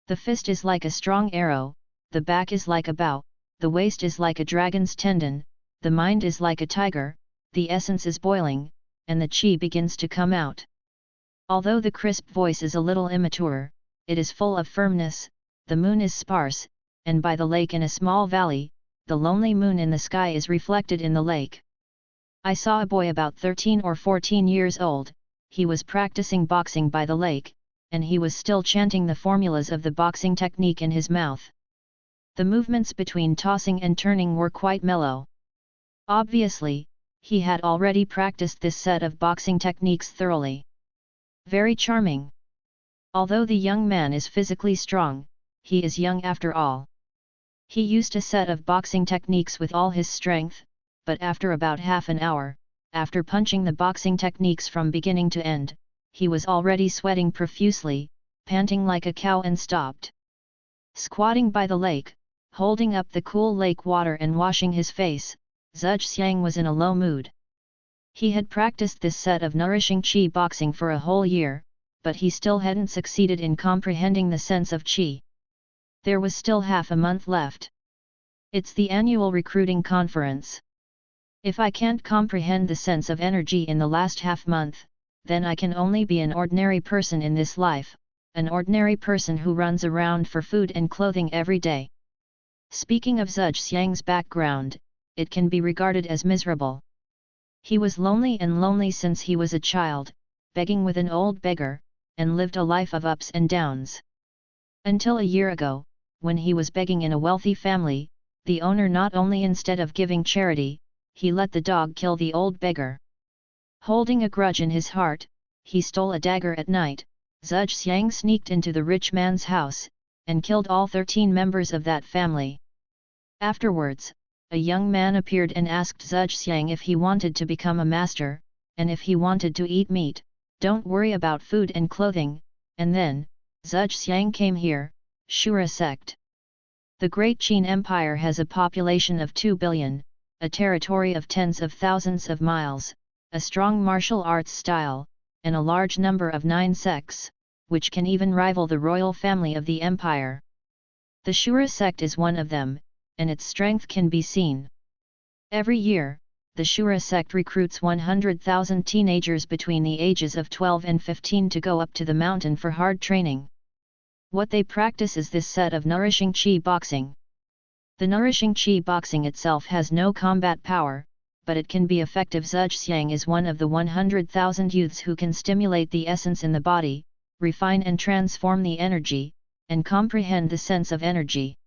The fist is like a strong arrow, the back is like a bow, the waist is like a dragon's tendon, the mind is like a tiger, the essence is boiling, and the chi begins to come out. Although the crisp voice is a little immature, it is full of firmness. The moon is sparse, and by the lake in a small valley, the lonely moon in the sky is reflected in the lake. I saw a boy about 13 or 14 years old. He was practicing boxing by the lake, and he was still chanting the formulas of the boxing technique in his mouth. The movements between tossing and turning were quite mellow. Obviously, he had already practiced this set of boxing techniques thoroughly. Very charming. Although the young man is physically strong, he is young after all. He used a set of boxing techniques with all his strength, but after about half an hour, after punching the boxing techniques from beginning to end, he was already sweating profusely, panting like a cow and stopped. Squatting by the lake, holding up the cool lake water and washing his face, Zhuxiang was in a low mood. He had practiced this set of nourishing qi boxing for a whole year, but he still hadn't succeeded in comprehending the sense of qi. There was still half a month left. It's the annual recruiting conference. If I can't comprehend the sense of energy in the last half month, then I can only be an ordinary person in this life, an ordinary person who runs around for food and clothing every day. Speaking of Zhuxiang's background, it can be regarded as miserable. He was lonely since he was a child, begging with an old beggar, and lived a life of ups and downs. Until a year ago, when he was begging in a wealthy family, the owner not only instead of giving charity, he let the dog kill the old beggar. Holding a grudge in his heart, he stole a dagger at night. Zhuxiang sneaked into the rich man's house, and killed all 13 members of that family. Afterwards, a young man appeared and asked Zhuxiang if he wanted to become a master, and if he wanted to eat meat. Don't worry about food and clothing. And then, Zhuxiang came here, Shura sect. The Great Qin Empire has a population of 2 billion, a territory of tens of thousands of miles, a strong martial arts style, and a large number of 9 sects, which can even rival the royal family of the empire. The Shura sect is one of them, and its strength can be seen. Every year, the Shura sect recruits 100,000 teenagers between the ages of 12 and 15 to go up to the mountain for hard training. What they practice is this set of nourishing qi boxing. The nourishing qi boxing itself has no combat power, but it can be effective. Zhuxiang is one of the 100,000 youths who can stimulate the essence in the body, refine and transform the energy, and comprehend the sense of energy.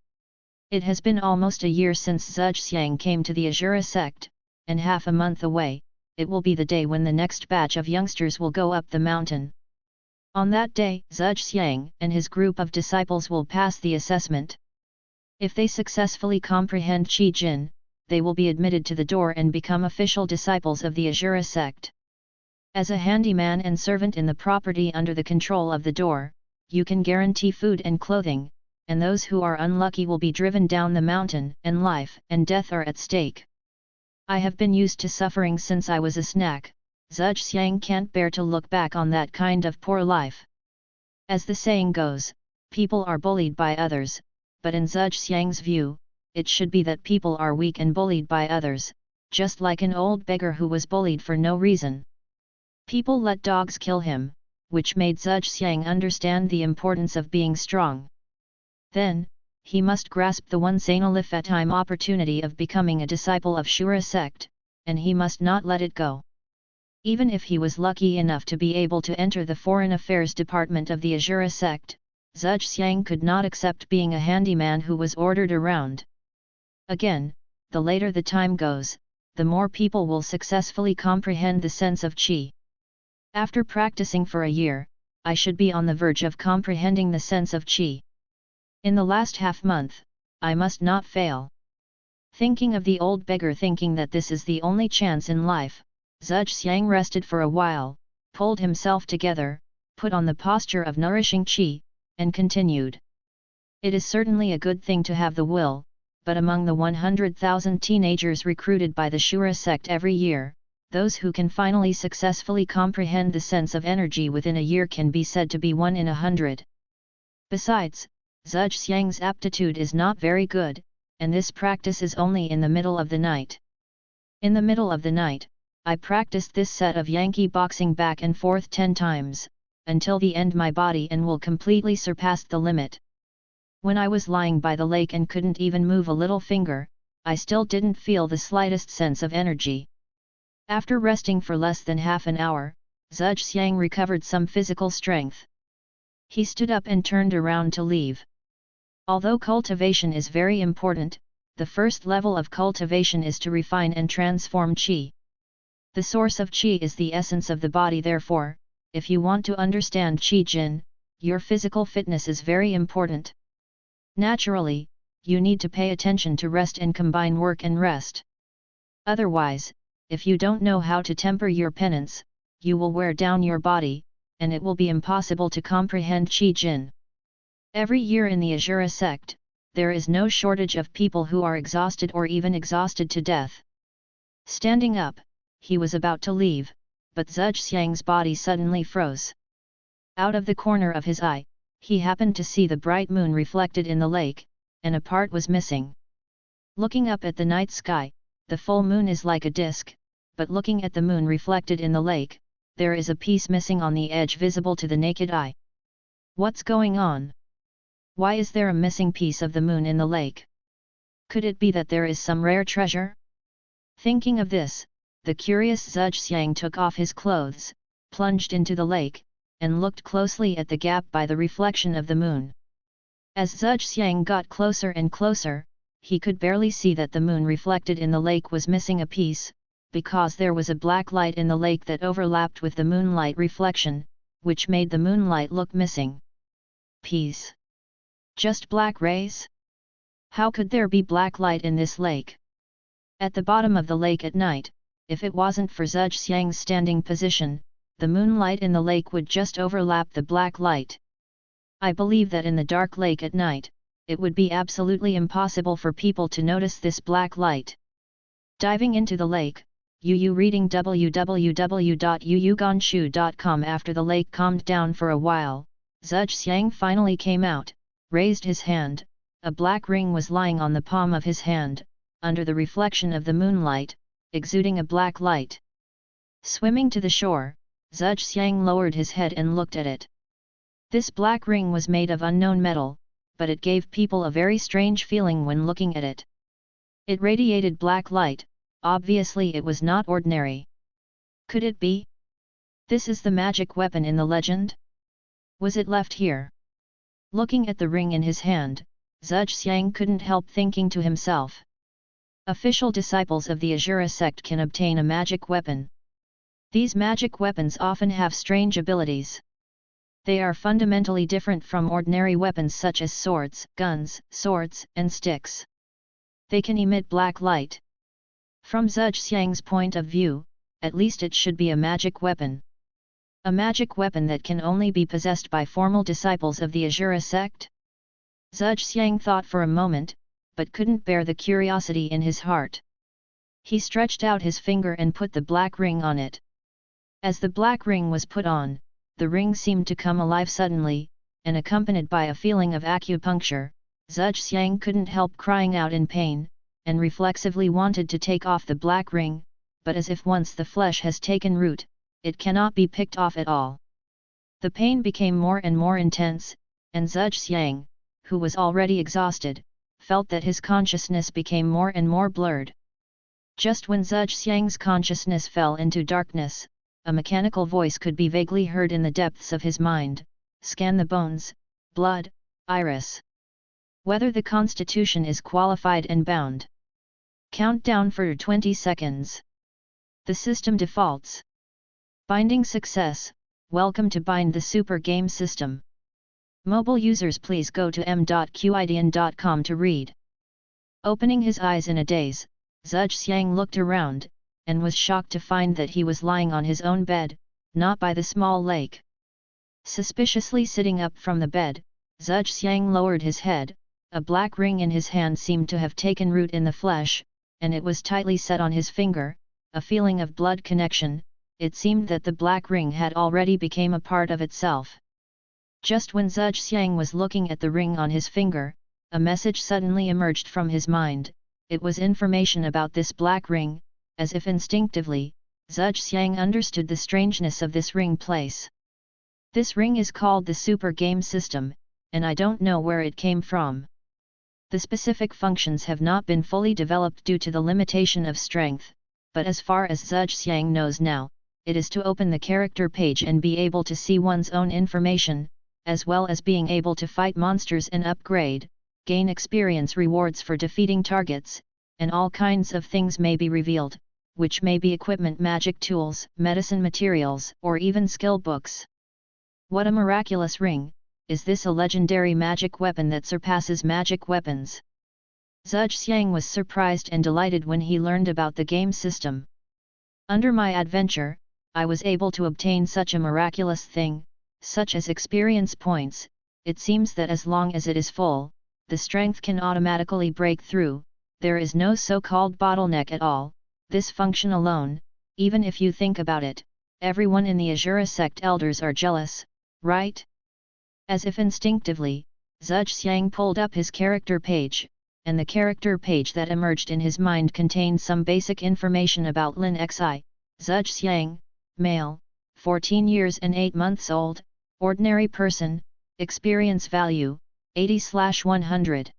It has been almost a year since Zhuxiang came to the Azura sect, and half a month away, it will be the day when the next batch of youngsters will go up the mountain. On that day, Zhuxiang and his group of disciples will pass the assessment. If they successfully comprehend Qi Jin, they will be admitted to the door and become official disciples of the Azura sect. As a handyman and servant in the property under the control of the door, you can guarantee food and clothing, and those who are unlucky will be driven down the mountain, and life and death are at stake. I have been used to suffering since I was a snack. Zhuxiang can't bear to look back on that kind of poor life. As the saying goes, people are bullied by others, but in Zhuxiang's view, it should be that people are weak and bullied by others, just like an old beggar who was bullied for no reason. People let dogs kill him, which made Zhuxiang understand the importance of being strong. Then, he must grasp the once in a lifetime opportunity of becoming a disciple of Shura sect, and he must not let it go. Even if he was lucky enough to be able to enter the Foreign Affairs Department of the Azura sect, Zhuxiang could not accept being a handyman who was ordered around. Again, the later the time goes, the more people will successfully comprehend the sense of qi. After practicing for a year, I should be on the verge of comprehending the sense of qi. In the last half month, I must not fail. Thinking of the old beggar, thinking that this is the only chance in life, Zhuxiang rested for a while, pulled himself together, put on the posture of nourishing qi, and continued. It is certainly a good thing to have the will, but among the 100,000 teenagers recruited by the Shura sect every year, those who can finally successfully comprehend the sense of energy within a year can be said to be 1 in 100. Besides, Zhuge Xiang's aptitude is not very good, and this practice is only in the middle of the night. In the middle of the night, I practiced this set of Yankee boxing back and forth 10 times, until the end my body and will completely surpassed the limit. When I was lying by the lake and couldn't even move a little finger, I still didn't feel the slightest sense of energy. After resting for less than half an hour, Zhuge Xiang recovered some physical strength. He stood up and turned around to leave. Although cultivation is very important, the first level of cultivation is to refine and transform qi. The source of qi is the essence of the body, therefore, if you want to understand qi jin, your physical fitness is very important. Naturally, you need to pay attention to rest and combine work and rest. Otherwise, if you don't know how to temper your penance, you will wear down your body, and it will be impossible to comprehend qi jin. Every year in the Asura sect, there is no shortage of people who are exhausted or even exhausted to death. Standing up, he was about to leave, but Zhuge Xiang's body suddenly froze. Out of the corner of his eye, he happened to see the bright moon reflected in the lake, and a part was missing. Looking up at the night sky, the full moon is like a disk, but looking at the moon reflected in the lake, there is a piece missing on the edge visible to the naked eye. What's going on? Why is there a missing piece of the moon in the lake? Could it be that there is some rare treasure? Thinking of this, the curious Zhuge Xiang took off his clothes, plunged into the lake, and looked closely at the gap by the reflection of the moon. As Zhuge Xiang got closer and closer, he could barely see that the moon reflected in the lake was missing a piece, because there was a black light in the lake that overlapped with the moonlight reflection, which made the moonlight look missing. Piece? Just black rays? How could there be black light in this lake? At the bottom of the lake at night, if it wasn't for Zhuge Xiang's standing position, the moonlight in the lake would just overlap the black light. I believe that in the dark lake at night, it would be absolutely impossible for people to notice this black light. Diving into the lake, reading www.yuyuganshu.com. After the lake calmed down for a while, Zhuge Xiang finally came out, raised his hand, a black ring was lying on the palm of his hand, under the reflection of the moonlight, exuding a black light. Swimming to the shore, Zhuge Xiang lowered his head and looked at it. This black ring was made of unknown metal, but it gave people a very strange feeling when looking at it. It radiated black light, obviously it was not ordinary. Could it be? This is the magic weapon in the legend? Was it left here? Looking at the ring in his hand, Zhuge Xiang couldn't help thinking to himself. Official disciples of the Asura sect can obtain a magic weapon. These magic weapons often have strange abilities. They are fundamentally different from ordinary weapons such as swords, guns, swords, and sticks. They can emit black light. From Zhuge Xiang's point of view, at least it should be a magic weapon. A magic weapon that can only be possessed by formal disciples of the Asura sect? Zhuge Xiang thought for a moment, but couldn't bear the curiosity in his heart. He stretched out his finger and put the black ring on it. As the black ring was put on, the ring seemed to come alive suddenly, and accompanied by a feeling of acupuncture, Zhuge Xiang couldn't help crying out in pain, and reflexively wanted to take off the black ring, but as if once the flesh has taken root, it cannot be picked off at all. The pain became more and more intense, and Zhuge Xiang, who was already exhausted, felt that his consciousness became more and more blurred. Just when Zhuge Xiang's consciousness fell into darkness, a mechanical voice could be vaguely heard in the depths of his mind: scan the bones, blood, iris. Whether the constitution is qualified and bound. Countdown for 20 seconds. The system defaults. Binding success. Welcome to Bind the Super Game System. Mobile users, please go to m.qidian.com to read. Opening his eyes in a daze, Zhuge Xiang looked around, and was shocked to find that he was lying on his own bed, not by the small lake. Suspiciously sitting up from the bed, Zhuge Xiang lowered his head. A black ring in his hand seemed to have taken root in the flesh, and it was tightly set on his finger, a feeling of blood connection. It seemed that the black ring had already become a part of itself. Just when Zhuge Xiang was looking at the ring on his finger, a message suddenly emerged from his mind. It was information about this black ring. As if instinctively, Zhuge Xiang understood the strangeness of this ring place. This ring is called the Super Game System, and I don't know where it came from. The specific functions have not been fully developed due to the limitation of strength, but as far as Zhuge Xiang knows now, it is to open the character page and be able to see one's own information, as well as being able to fight monsters and upgrade, gain experience rewards for defeating targets, and all kinds of things may be revealed, which may be equipment, magic tools, medicine materials, or even skill books. What a miraculous ring! Is this a legendary magic weapon that surpasses magic weapons? Zhuge Xiang was surprised and delighted when he learned about the game system. Under my adventure, I was able to obtain such a miraculous thing, such as experience points. It seems that as long as it is full, the strength can automatically break through. There is no so-called bottleneck at all. This function alone, even if you think about it, everyone in the Azura sect elders are jealous, right? As if instinctively, Zhuge Xiang pulled up his character page, and the character page that emerged in his mind contained some basic information about Lin Xi, Zhuge Xiang, male, 14 years and 8 months old, ordinary person, experience value, 80/100.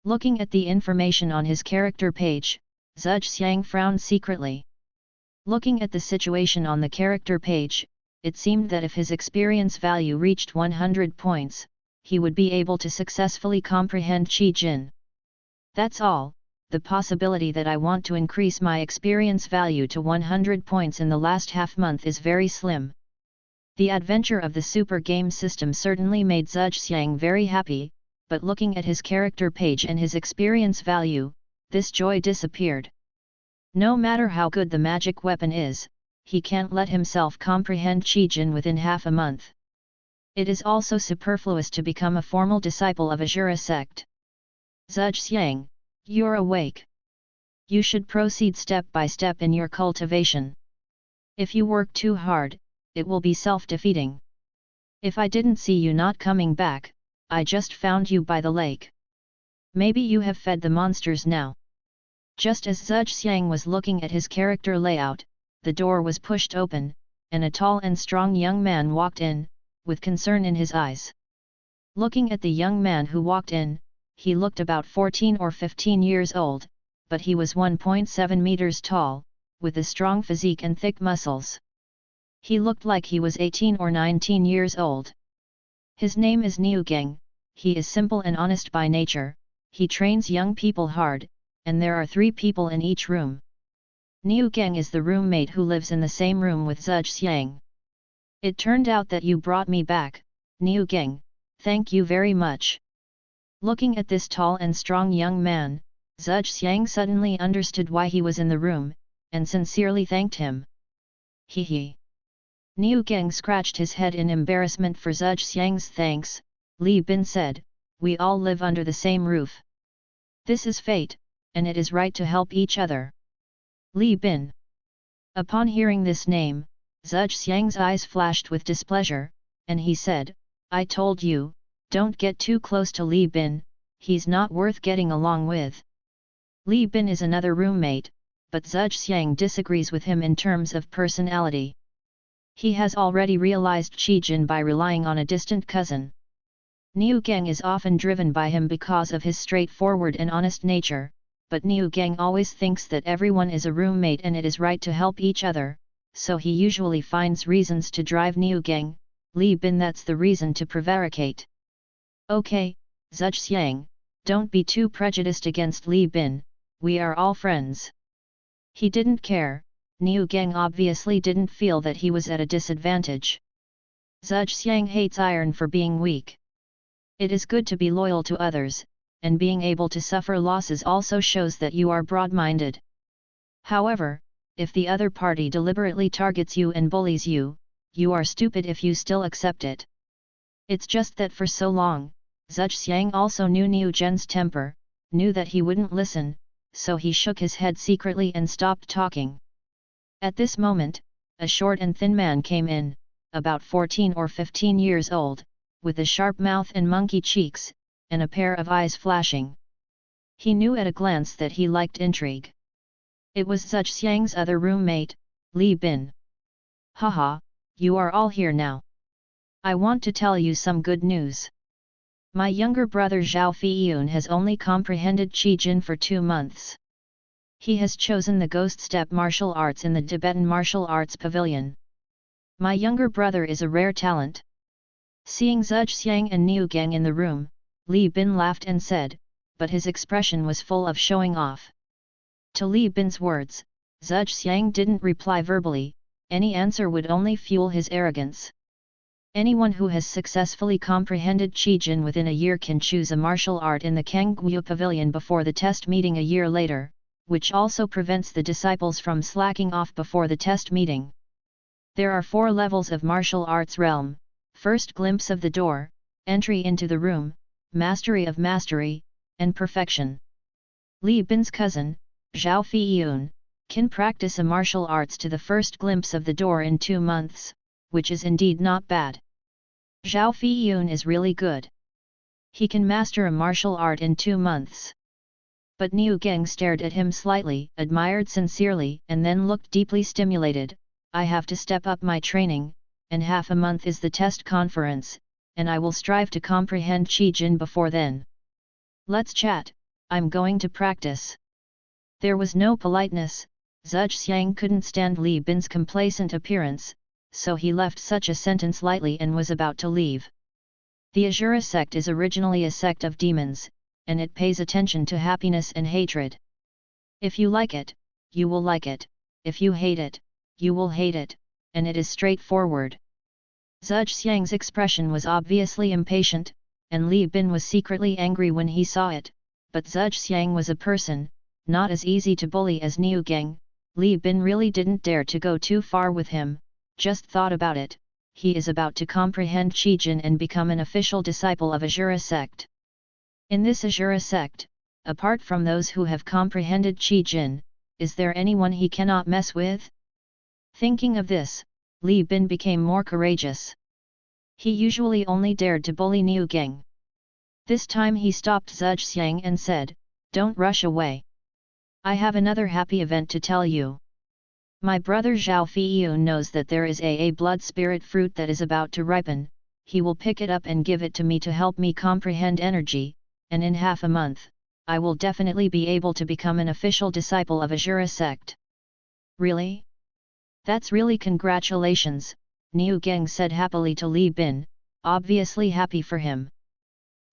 Looking at the information on his character page, Zhuge Xiang frowned secretly. Looking at the situation on the character page, it seemed that if his experience value reached 100 points, he would be able to successfully comprehend Qi Jin. That's all. The possibility that I want to increase my experience value to 100 points in the last half month is very slim. The adventure of the Super Game System certainly made Zhuge Xiang very happy, but looking at his character page and his experience value, this joy disappeared. No matter how good the magic weapon is, he can't let himself comprehend Qi Jin within half a month. It is also superfluous to become a formal disciple of Azura sect. Zhuge Xiang, you're awake. You should proceed step by step in your cultivation. If you work too hard, it will be self-defeating. If I didn't see you not coming back, I just found you by the lake. Maybe you have fed the monsters now. Just as Zhuge Xiang was looking at his character layout, the door was pushed open, and a tall and strong young man walked in, with concern in his eyes. Looking at the young man who walked in, he looked about 14 or 15 years old, but he was 1.7 meters tall, with a strong physique and thick muscles. He looked like he was 18 or 19 years old. His name is Niu Geng. He is simple and honest by nature. He trains young people hard, and there are 3 people in each room. Niu Geng is the roommate who lives in the same room with Zhuge Xiang. It turned out that you brought me back, Niu Geng, thank you very much. Looking at this tall and strong young man, Zhuge Xiang suddenly understood why he was in the room, and sincerely thanked him. He. Niu Geng scratched his head in embarrassment for Zhuge Xiang's thanks. Li Bin said, we all live under the same roof. This is fate, and it is right to help each other. Li Bin. Upon hearing this name, Zhuge Xiang's eyes flashed with displeasure, and he said, I told you, don't get too close to Li Bin, he's not worth getting along with. Li Bin is another roommate, but Zhuge Xiang disagrees with him in terms of personality. He has already realized Qi Jin by relying on a distant cousin. Niu Geng is often driven by him because of his straightforward and honest nature, but Niu Geng always thinks that everyone is a roommate and it is right to help each other, so he usually finds reasons to drive Niu Geng. Li Bin, that's the reason to prevaricate. Okay, Zhuge Xiang, don't be too prejudiced against Li Bin, we are all friends. He didn't care. Niu Geng obviously didn't feel that he was at a disadvantage. Zhuge Xiang hates iron for being weak. It is good to be loyal to others, and being able to suffer losses also shows that you are broad-minded. However, if the other party deliberately targets you and bullies you, you are stupid if you still accept it. It's just that for so long, Zhuge Xiang also knew Niu Gen's temper, knew that he wouldn't listen, so he shook his head secretly and stopped talking. At this moment, a short and thin man came in, about 14 or 15 years old, with a sharp mouth and monkey cheeks, and a pair of eyes flashing. He knew at a glance that he liked intrigue. It was Zhuge Xiang's other roommate, Li Bin. Haha, you are all here now. I want to tell you some good news. My younger brother Zhao Feiyun has only comprehended Qi Jin for 2 months. He has chosen the Ghost Step martial arts in the Tibetan Martial Arts Pavilion. My younger brother is a rare talent. Seeing Zhuge Xiang and Niu Gang in the room, Li Bin laughed and said, but his expression was full of showing off. To Li Bin's words, Zhuge Xiang didn't reply verbally, any answer would only fuel his arrogance. Anyone who has successfully comprehended Qi Jin within a year can choose a martial art in the Kangguyu Pavilion before the test meeting a year later, which also prevents the disciples from slacking off before the test meeting. There are 4 levels of martial arts realm: first glimpse of the door, entry into the room, mastery of mastery, and perfection. Li Bin's cousin, Zhao Feiyun, can practice a martial arts to the first glimpse of the door in 2 months, which is indeed not bad. Zhao Feiyun is really good. He can master a martial art in 2 months. But Niu Gang stared at him slightly, admired sincerely, and then looked deeply stimulated. I have to step up my training, and half a month is the test conference, and I will strive to comprehend Qi Jin before then. Let's chat, I'm going to practice. There was no politeness. Zhuge Xiang couldn't stand Li Bin's complacent appearance, so he left such a sentence lightly and was about to leave. The Asura sect is originally a sect of demons, and it pays attention to happiness and hatred. If you like it, you will like it, if you hate it, you will hate it, and it is straightforward. Zhuge Xiang's expression was obviously impatient, and Li Bin was secretly angry when he saw it, but Zhuge Xiang was a person, not as easy to bully as Niu Gang. Li Bin really didn't dare to go too far with him, just thought about it, he is about to comprehend Qi Jin and become an official disciple of Asura sect. In this Asura sect, apart from those who have comprehended Qi Jin, is there anyone he cannot mess with? Thinking of this, Li Bin became more courageous. He usually only dared to bully Niu Gang. This time he stopped Zhuge Xiang and said, "Don't rush away. I have another happy event to tell you. My brother Zhao Feiyun knows that there is a blood spirit fruit that is about to ripen. He will pick it up and give it to me to help me comprehend energy, and in half a month, I will definitely be able to become an official disciple of Asura sect." Really? That's really congratulations, Niu Gang said happily to Li Bin, obviously happy for him.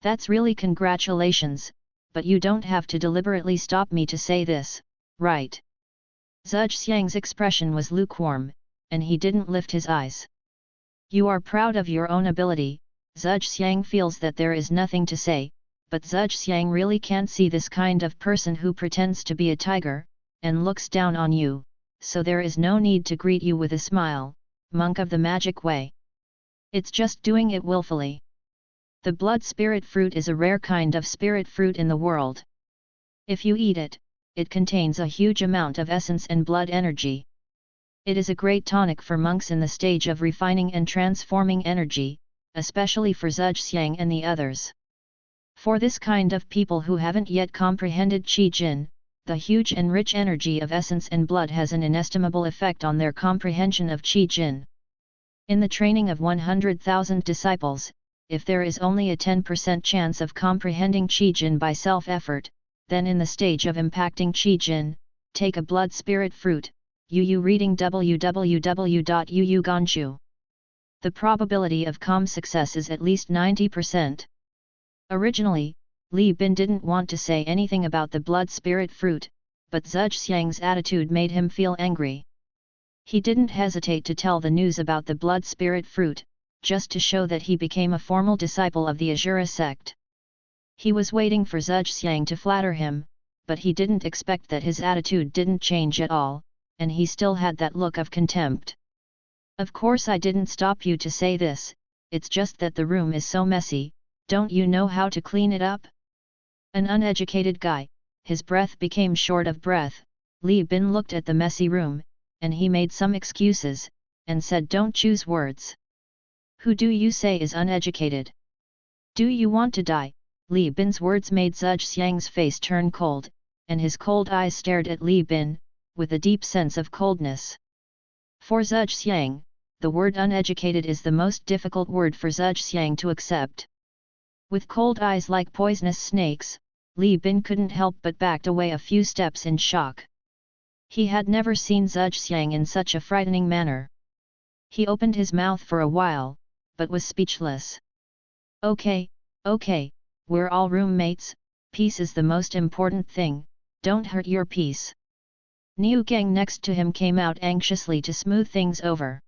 That's really congratulations, but you don't have to deliberately stop me to say this, right? Zhuge Xiang's expression was lukewarm, and he didn't lift his eyes. You are proud of your own ability. Zhuge Xiang feels that there is nothing to say, but Zhuge Xiang really can't see this kind of person who pretends to be a tiger, and looks down on you, so there is no need to greet you with a smile, monk of the magic way. It's just doing it willfully. The blood spirit fruit is a rare kind of spirit fruit in the world. If you eat it, it contains a huge amount of essence and blood energy. It is a great tonic for monks in the stage of refining and transforming energy, especially for Zhuge Xiang and the others. For this kind of people who haven't yet comprehended Qi Jin, the huge and rich energy of essence and blood has an inestimable effect on their comprehension of Qi Jin. In the training of 100,000 disciples, if there is only a 10% chance of comprehending Qi Jin by self-effort, then in the stage of impacting Qi Jin, take a blood spirit fruit, Yu reading www.yuganchu. The probability of success is at least 90%. Originally, Li Bin didn't want to say anything about the blood spirit fruit, but Zhuge Xiang's attitude made him feel angry. He didn't hesitate to tell the news about the blood spirit fruit, just to show that he became a formal disciple of the Asura sect. He was waiting for Zhuge Xiang to flatter him, but he didn't expect that his attitude didn't change at all, and he still had that look of contempt. Of course I didn't stop you to say this, it's just that the room is so messy, don't you know how to clean it up? An uneducated guy, his breath became short of breath. Li Bin looked at the messy room, and he made some excuses, and said don't choose words. Who do you say is uneducated? Do you want to die? Li Bin's words made Zhuge Xiang's face turn cold, and his cold eyes stared at Li Bin, with a deep sense of coldness. For Zhuge Xiang, the word uneducated is the most difficult word for Zhuge Xiang to accept. With cold eyes like poisonous snakes, Li Bin couldn't help but backed away a few steps in shock. He had never seen Zhuge Xiang in such a frightening manner. He opened his mouth for a while, but was speechless. Okay, we're all roommates, peace is the most important thing, don't hurt your peace. Niu Geng next to him came out anxiously to smooth things over.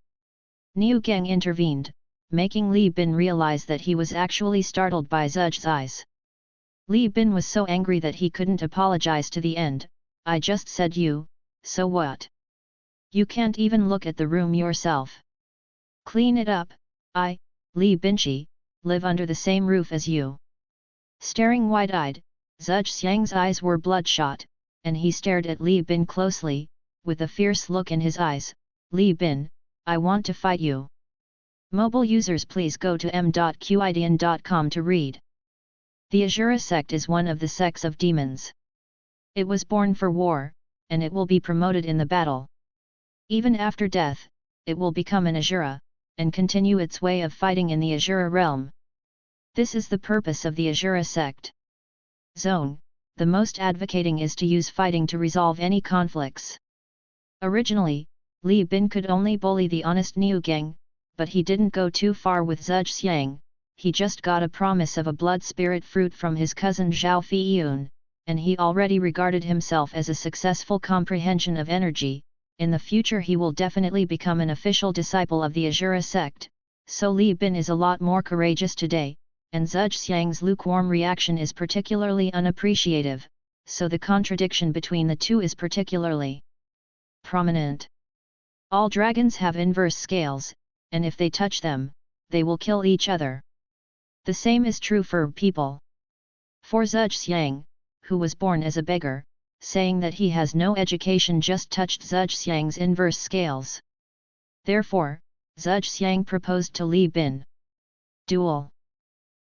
Niu Geng intervened, making Li Bin realize that he was actually startled by Zhuge's eyes. Li Bin was so angry that he couldn't apologize to the end. I just said you, so what? You can't even look at the room yourself. Clean it up. I, Li Binchi, live under the same roof as you. Staring wide-eyed, Zhuge Xiang's eyes were bloodshot, and he stared at Li Bin closely, with a fierce look in his eyes. Li Bin, I want to fight you. Mobile users please go to m.qidian.com to read. The Asura sect is one of the sects of demons. It was born for war, and it will be promoted in the battle. Even after death, it will become an Asura, and continue its way of fighting in the Asura realm. This is the purpose of the Asura sect. Zone, the most advocating is to use fighting to resolve any conflicts. Originally, Li Bin could only bully the honest Niu Geng, but he didn't go too far with Zhuge Xiang. He just got a promise of a blood spirit fruit from his cousin Zhao Feiyun, and he already regarded himself as a successful comprehension of energy. In the future he will definitely become an official disciple of the Asura sect, so Li Bin is a lot more courageous today, and Zhuge Xiang's lukewarm reaction is particularly unappreciative, so the contradiction between the two is particularly prominent. All dragons have inverse scales, and if they touch them, they will kill each other. The same is true for people. For Zhuge Xiang, who was born as a beggar, saying that he has no education just touched Zhuge Xiang's inverse scales. Therefore, Zhuge Xiang proposed to Li Bin. Duel.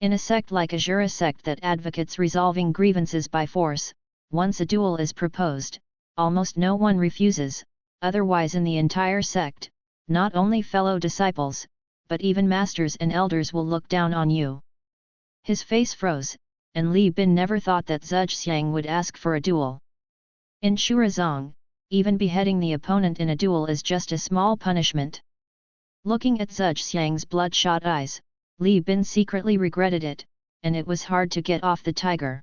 In a sect like Asura sect that advocates resolving grievances by force, once a duel is proposed, almost no one refuses, otherwise in the entire sect, not only fellow disciples, but even masters and elders will look down on you. His face froze, and Li Bin never thought that Zhuge Xiang would ask for a duel. In Shurazong, even beheading the opponent in a duel is just a small punishment. Looking at Zhuge Xiang's bloodshot eyes, Li Bin secretly regretted it, and it was hard to get off the tiger.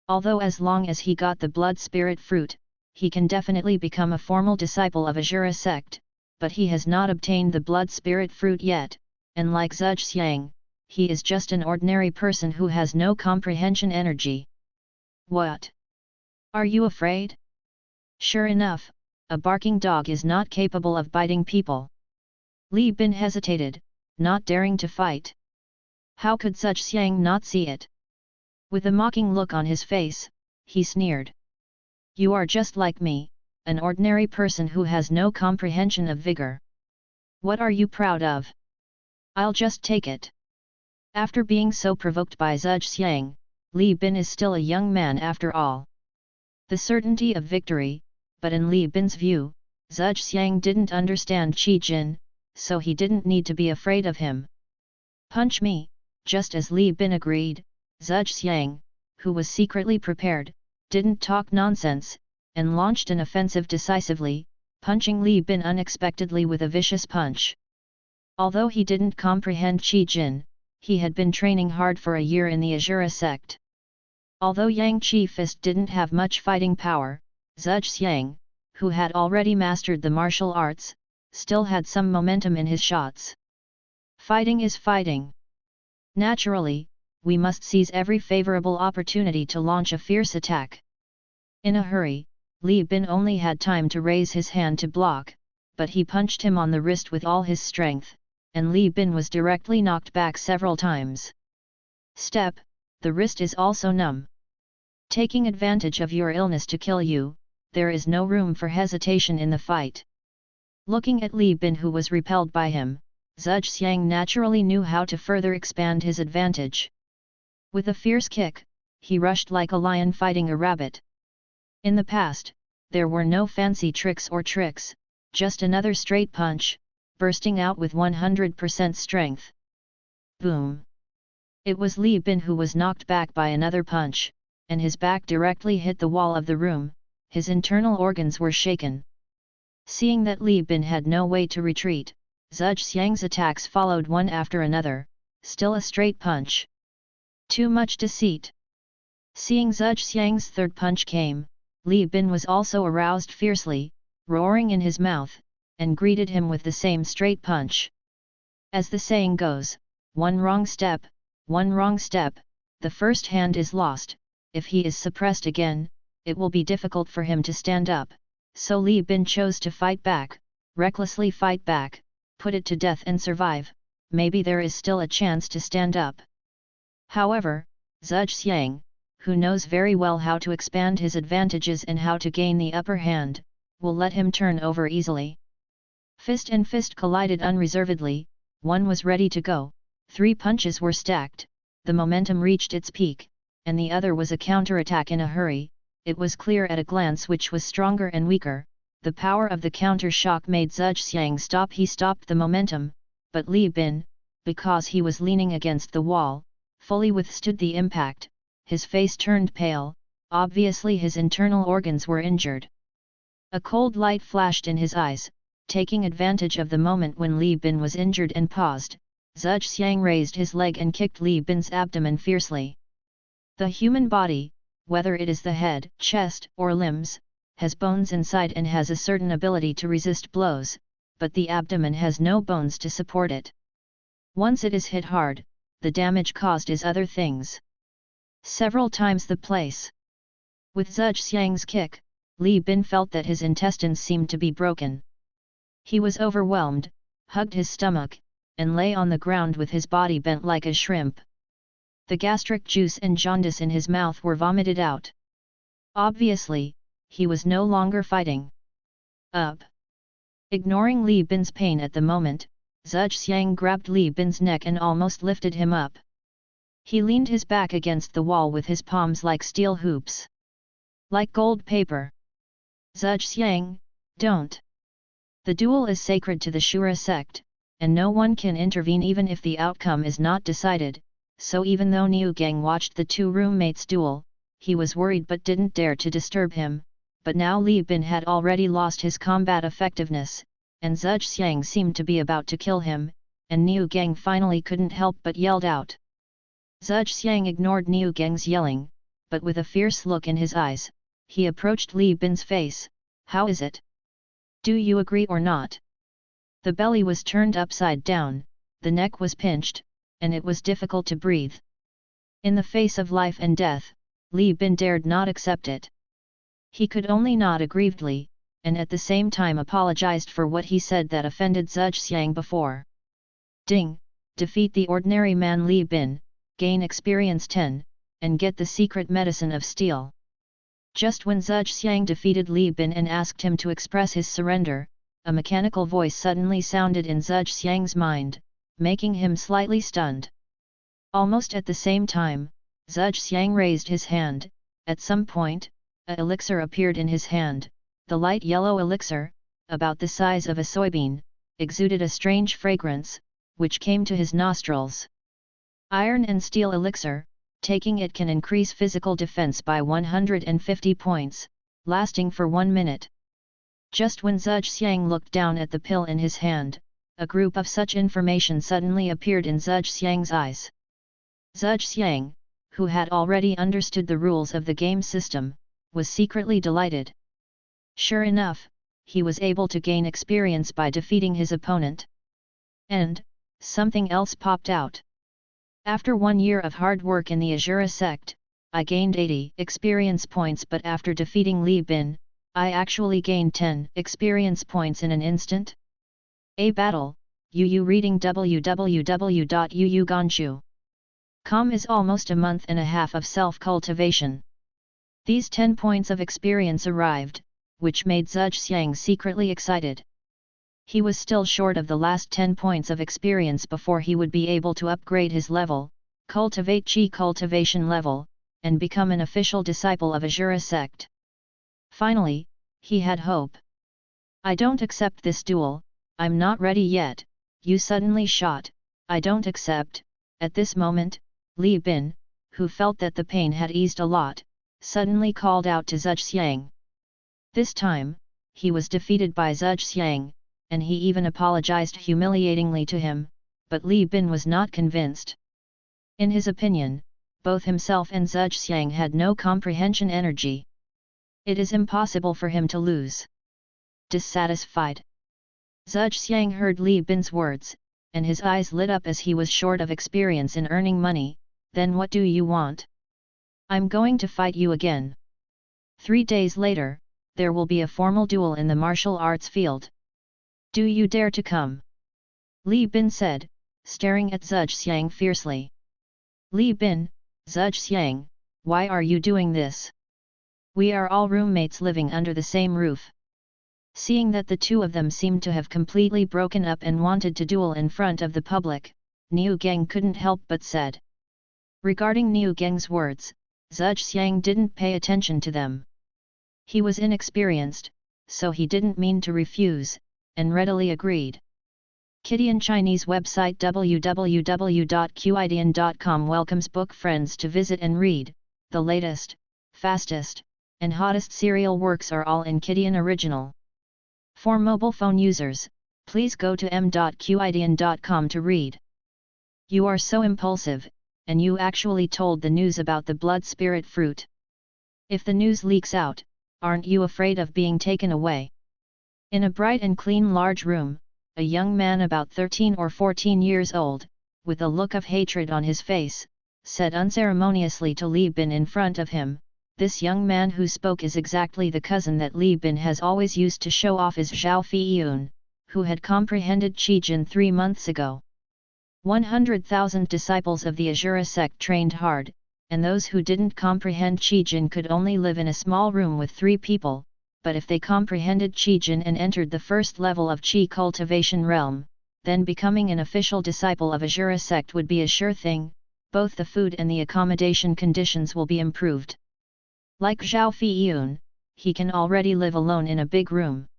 Although as long as he got the blood spirit fruit, he can definitely become a formal disciple of Asura sect, but he has not obtained the blood spirit fruit yet, and like Zhuge Xiang, he is just an ordinary person who has no comprehension energy. What? Are you afraid? Sure enough, a barking dog is not capable of biting people. Li Bin hesitated, not daring to fight. How could Zhuge Xiang not see it? With a mocking look on his face, he sneered. You are just like me, an ordinary person who has no comprehension of vigor. What are you proud of? I'll just take it. After being so provoked by Zhuge Xiang, Li Bin is still a young man after all. The certainty of victory, but in Li Bin's view, Zhuge Xiang didn't understand Qi Jin, so he didn't need to be afraid of him. Punch me, just as Li Bin agreed. Zhuge Xiang, who was secretly prepared, didn't talk nonsense, and launched an offensive decisively, punching Li Bin unexpectedly with a vicious punch. Although he didn't comprehend Qi Jin, he had been training hard for a year in the Asura sect. Although Yang Qi Fist didn't have much fighting power, Zhuge Xiang, who had already mastered the martial arts, still had some momentum in his shots. Fighting is fighting. Naturally, we must seize every favorable opportunity to launch a fierce attack. In a hurry, Li Bin only had time to raise his hand to block, but he punched him on the wrist with all his strength, and Li Bin was directly knocked back several times. Step, the wrist is also numb. Taking advantage of your illness to kill you, there is no room for hesitation in the fight. Looking at Li Bin who was repelled by him, Zhuge Xiang naturally knew how to further expand his advantage. With a fierce kick, he rushed like a lion fighting a rabbit. In the past, there were no fancy tricks or tricks, just another straight punch, bursting out with 100% strength. Boom! It was Li Bin who was knocked back by another punch, and his back directly hit the wall of the room. His internal organs were shaken. Seeing that Li Bin had no way to retreat, Zhuge Xiang's attacks followed one after another, still a straight punch. Too much deceit. Seeing Zhuge Xiang's third punch came, Li Bin was also aroused fiercely, roaring in his mouth, and greeted him with the same straight punch. As the saying goes, one wrong step, the first hand is lost. If he is suppressed again, it will be difficult for him to stand up, so Li Bin chose to fight back, recklessly fight back, put it to death and survive. Maybe there is still a chance to stand up. However, Zhuge Xiang, who knows very well how to expand his advantages and how to gain the upper hand, will let him turn over easily. Fist and fist collided unreservedly, one was ready to go, 3 punches were stacked, the momentum reached its peak, and the other was a counterattack in a hurry. It was clear at a glance which was stronger and weaker. The power of the counter shock made Zhuge Xiang stop. He stopped the momentum, but Li Bin, because he was leaning against the wall, fully withstood the impact. His face turned pale, obviously his internal organs were injured. A cold light flashed in his eyes, taking advantage of the moment when Li Bin was injured and paused. Zhuge Xiang raised his leg and kicked Li Bin's abdomen fiercely. The human body, whether it is the head, chest, or limbs, has bones inside and has a certain ability to resist blows, but the abdomen has no bones to support it. Once it is hit hard, the damage caused is other things. Several times the place. With Zhuge Xiang's kick, Li Bin felt that his intestines seemed to be broken. He was overwhelmed, hugged his stomach, and lay on the ground with his body bent like a shrimp. The gastric juice and jaundice in his mouth were vomited out. Obviously, he was no longer fighting. Up! Ignoring Li Bin's pain at the moment, Zhuge Xiang grabbed Li Bin's neck and almost lifted him up. He leaned his back against the wall with his palms like steel hoops. Like gold paper. Zhuge Xiang, don't! The duel is sacred to the Shura sect, and no one can intervene even if the outcome is not decided, so even though Niu Gang watched the two roommates duel, he was worried but didn't dare to disturb him. But now Li Bin had already lost his combat effectiveness, and Zhuge Xiang seemed to be about to kill him, and Niu Gang finally couldn't help but yelled out. Zhuge Xiang ignored Niu Gang's yelling, but with a fierce look in his eyes, he approached Li Bin's face. How is it? Do you agree or not? The belly was turned upside down, the neck was pinched, and it was difficult to breathe. In the face of life and death, Li Bin dared not accept it. He could only nod aggrievedly, and at the same time apologized for what he said that offended Zhuge Xiang before. Ding! Defeat the ordinary man Li Bin, gain experience 10, and get the secret medicine of steel. Just when Zhuge Xiang defeated Li Bin and asked him to express his surrender, a mechanical voice suddenly sounded in Zhuge Xiang's mind, making him slightly stunned. Almost at the same time, Zhuge Xiang raised his hand. At some point, a elixir appeared in his hand. The light yellow elixir, about the size of a soybean, exuded a strange fragrance, which came to his nostrils. Iron and steel elixir, taking it can increase physical defense by 150 points, lasting for 1 minute. Just when Zhuge Xiang looked down at the pill in his hand, a group of such information suddenly appeared in Zhuge Xiang's eyes. Zhuge Xiang, who had already understood the rules of the game system, was secretly delighted. Sure enough, he was able to gain experience by defeating his opponent. And, something else popped out. After 1 year of hard work in the Azura sect, I gained 80 experience points, but after defeating Li Bin, I actually gained 10 experience points in an instant. A battle, Yu reading www.yuuganshu.com is almost a month and a half of self-cultivation. These 10 points of experience arrived, which made Zhuge Xiang secretly excited. He was still short of the last 10 points of experience before he would be able to upgrade his level, cultivate Qi cultivation level, and become an official disciple of Azura sect. Finally, he had hope. I don't accept this duel, I'm not ready yet, you suddenly shot, I don't accept. At this moment, Li Bin, who felt that the pain had eased a lot, suddenly called out to Zhuxiang. This time, he was defeated by Zhuxiang, and he even apologized humiliatingly to him, but Li Bin was not convinced. In his opinion, both himself and Zhuxiang had no comprehension energy. It is impossible for him to lose. Dissatisfied. Zhuxiang heard Li Bin's words, and his eyes lit up as he was short of experience in earning money. Then what do you want? I'm going to fight you again. 3 days later, there will be a formal duel in the martial arts field. Do you dare to come? Li Bin said, staring at Zhuxiang fiercely. Li Bin, Zhuxiang, why are you doing this? We are all roommates living under the same roof. Seeing that the two of them seemed to have completely broken up and wanted to duel in front of the public, Niu Geng couldn't help but said. Regarding Niu Geng's words, Zhuxiang didn't pay attention to them. He was inexperienced, so he didn't mean to refuse, and readily agreed. Kidian Chinese website www.qidian.com welcomes book friends to visit and read. The latest, fastest, and hottest serial works are all in Kidian original. For mobile phone users, please go to m.qidian.com to read. You are so impulsive, and you actually told the news about the blood spirit fruit. If the news leaks out, aren't you afraid of being taken away? In a bright and clean large room, a young man about 13 or 14 years old, with a look of hatred on his face, said unceremoniously to Li Bin in front of him. This young man who spoke is exactly the cousin that Li Bin has always used to show off as Zhao Feiyun, who had comprehended Qi Jin 3 months ago. 100,000 disciples of the Azura sect trained hard, and those who didn't comprehend Qi Jin could only live in a small room with 3 people, but if they comprehended Qi Jin and entered the first level of Qi cultivation realm, then becoming an official disciple of Azura sect would be a sure thing. Both the food and the accommodation conditions will be improved. Like Zhao Feiyun, he can already live alone in a big room.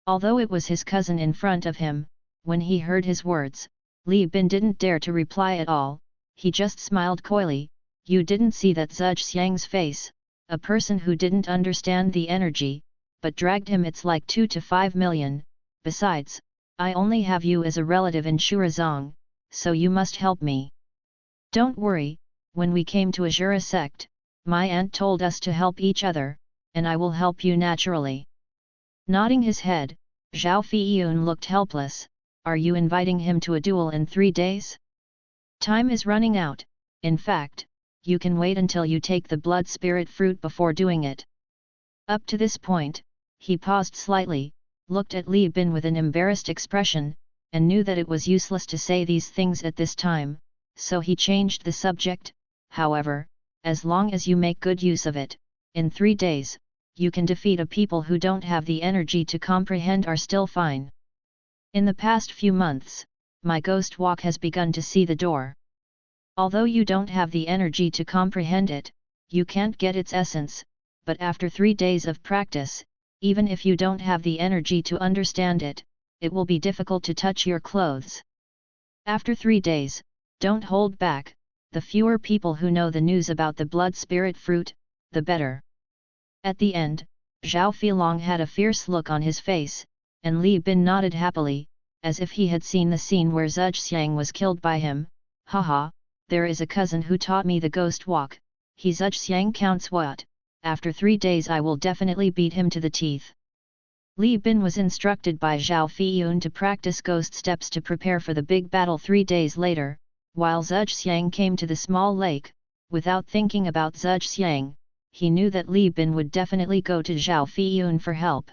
Although it was his cousin in front of him, when he heard his words, Li Bin didn't dare to reply at all, he just smiled coyly. You didn't see that Zhuxiang's face, a person who didn't understand the energy, but dragged him. It's like 2 to 5 million, besides, I only have you as a relative in Shurazong, so you must help me. Don't worry, when we came to Azura sect, my aunt told us to help each other, and I will help you naturally. Nodding his head, Zhao Feiyun looked helpless. Are you inviting him to a duel in 3 days? Time is running out. In fact, you can wait until you take the blood spirit fruit before doing it. Up to this point, he paused slightly, looked at Li Bin with an embarrassed expression, and knew that it was useless to say these things at this time, so he changed the subject. However, as long as you make good use of it, in 3 days, you can defeat a people who don't have the energy to comprehend are still fine. In the past few months, my ghost walk has begun to see the door. Although you don't have the energy to comprehend it, you can't get its essence, but after 3 days of practice, even if you don't have the energy to understand it, it will be difficult to touch your clothes. After 3 days, don't hold back. The fewer people who know the news about the blood spirit fruit, the better. At the end, Zhao Feilong had a fierce look on his face, and Li Bin nodded happily, as if he had seen the scene where Zhuxiang was killed by him. Haha, there is a cousin who taught me the ghost walk. He Zhuxiang counts what? After 3 days I will definitely beat him to the teeth. Li Bin was instructed by Zhao Feiyun to practice ghost steps to prepare for the big battle 3 days later. While Zhuxiang came to the small lake, without thinking about Zhuxiang, he knew that Li Bin would definitely go to Zhao Feiyun for help.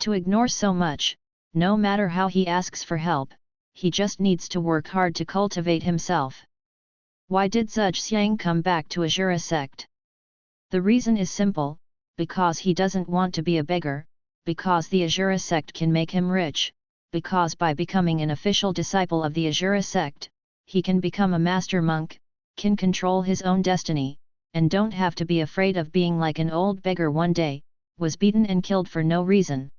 To ignore so much, no matter how he asks for help, he just needs to work hard to cultivate himself. Why did Zhuxiang come back to Azura sect? The reason is simple, because he doesn't want to be a beggar, because the Azura sect can make him rich, because by becoming an official disciple of the Asura sect, he can become a master monk, can control his own destiny, and don't have to be afraid of being like an old beggar one day, was beaten and killed for no reason.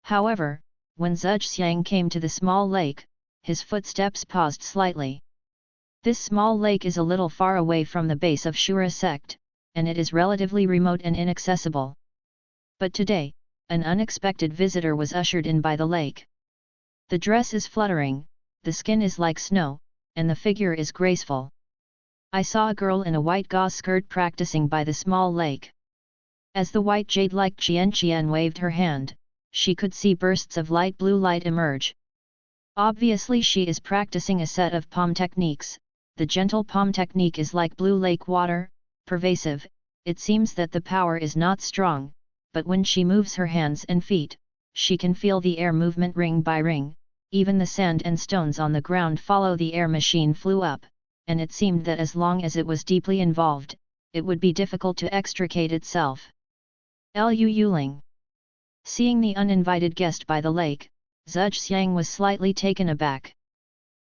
However, when Zhuxiang came to the small lake, his footsteps paused slightly. This small lake is a little far away from the base of Shura sect, and it is relatively remote and inaccessible. But today, an unexpected visitor was ushered in by the lake. The dress is fluttering, the skin is like snow, and the figure is graceful. I saw a girl in a white gauze skirt practicing by the small lake. As the white jade-like Qian waved her hand, she could see bursts of light blue light emerge. Obviously she is practicing a set of palm techniques. The gentle palm technique is like blue lake water, pervasive. It seems that the power is not strong, but when she moves her hands and feet, she can feel the air movement ring by ring. Even the sand and stones on the ground follow the air machine flew up, and it seemed that as long as it was deeply involved, it would be difficult to extricate itself. Lu Yuling. Seeing the uninvited guest by the lake, Zhuxiang was slightly taken aback.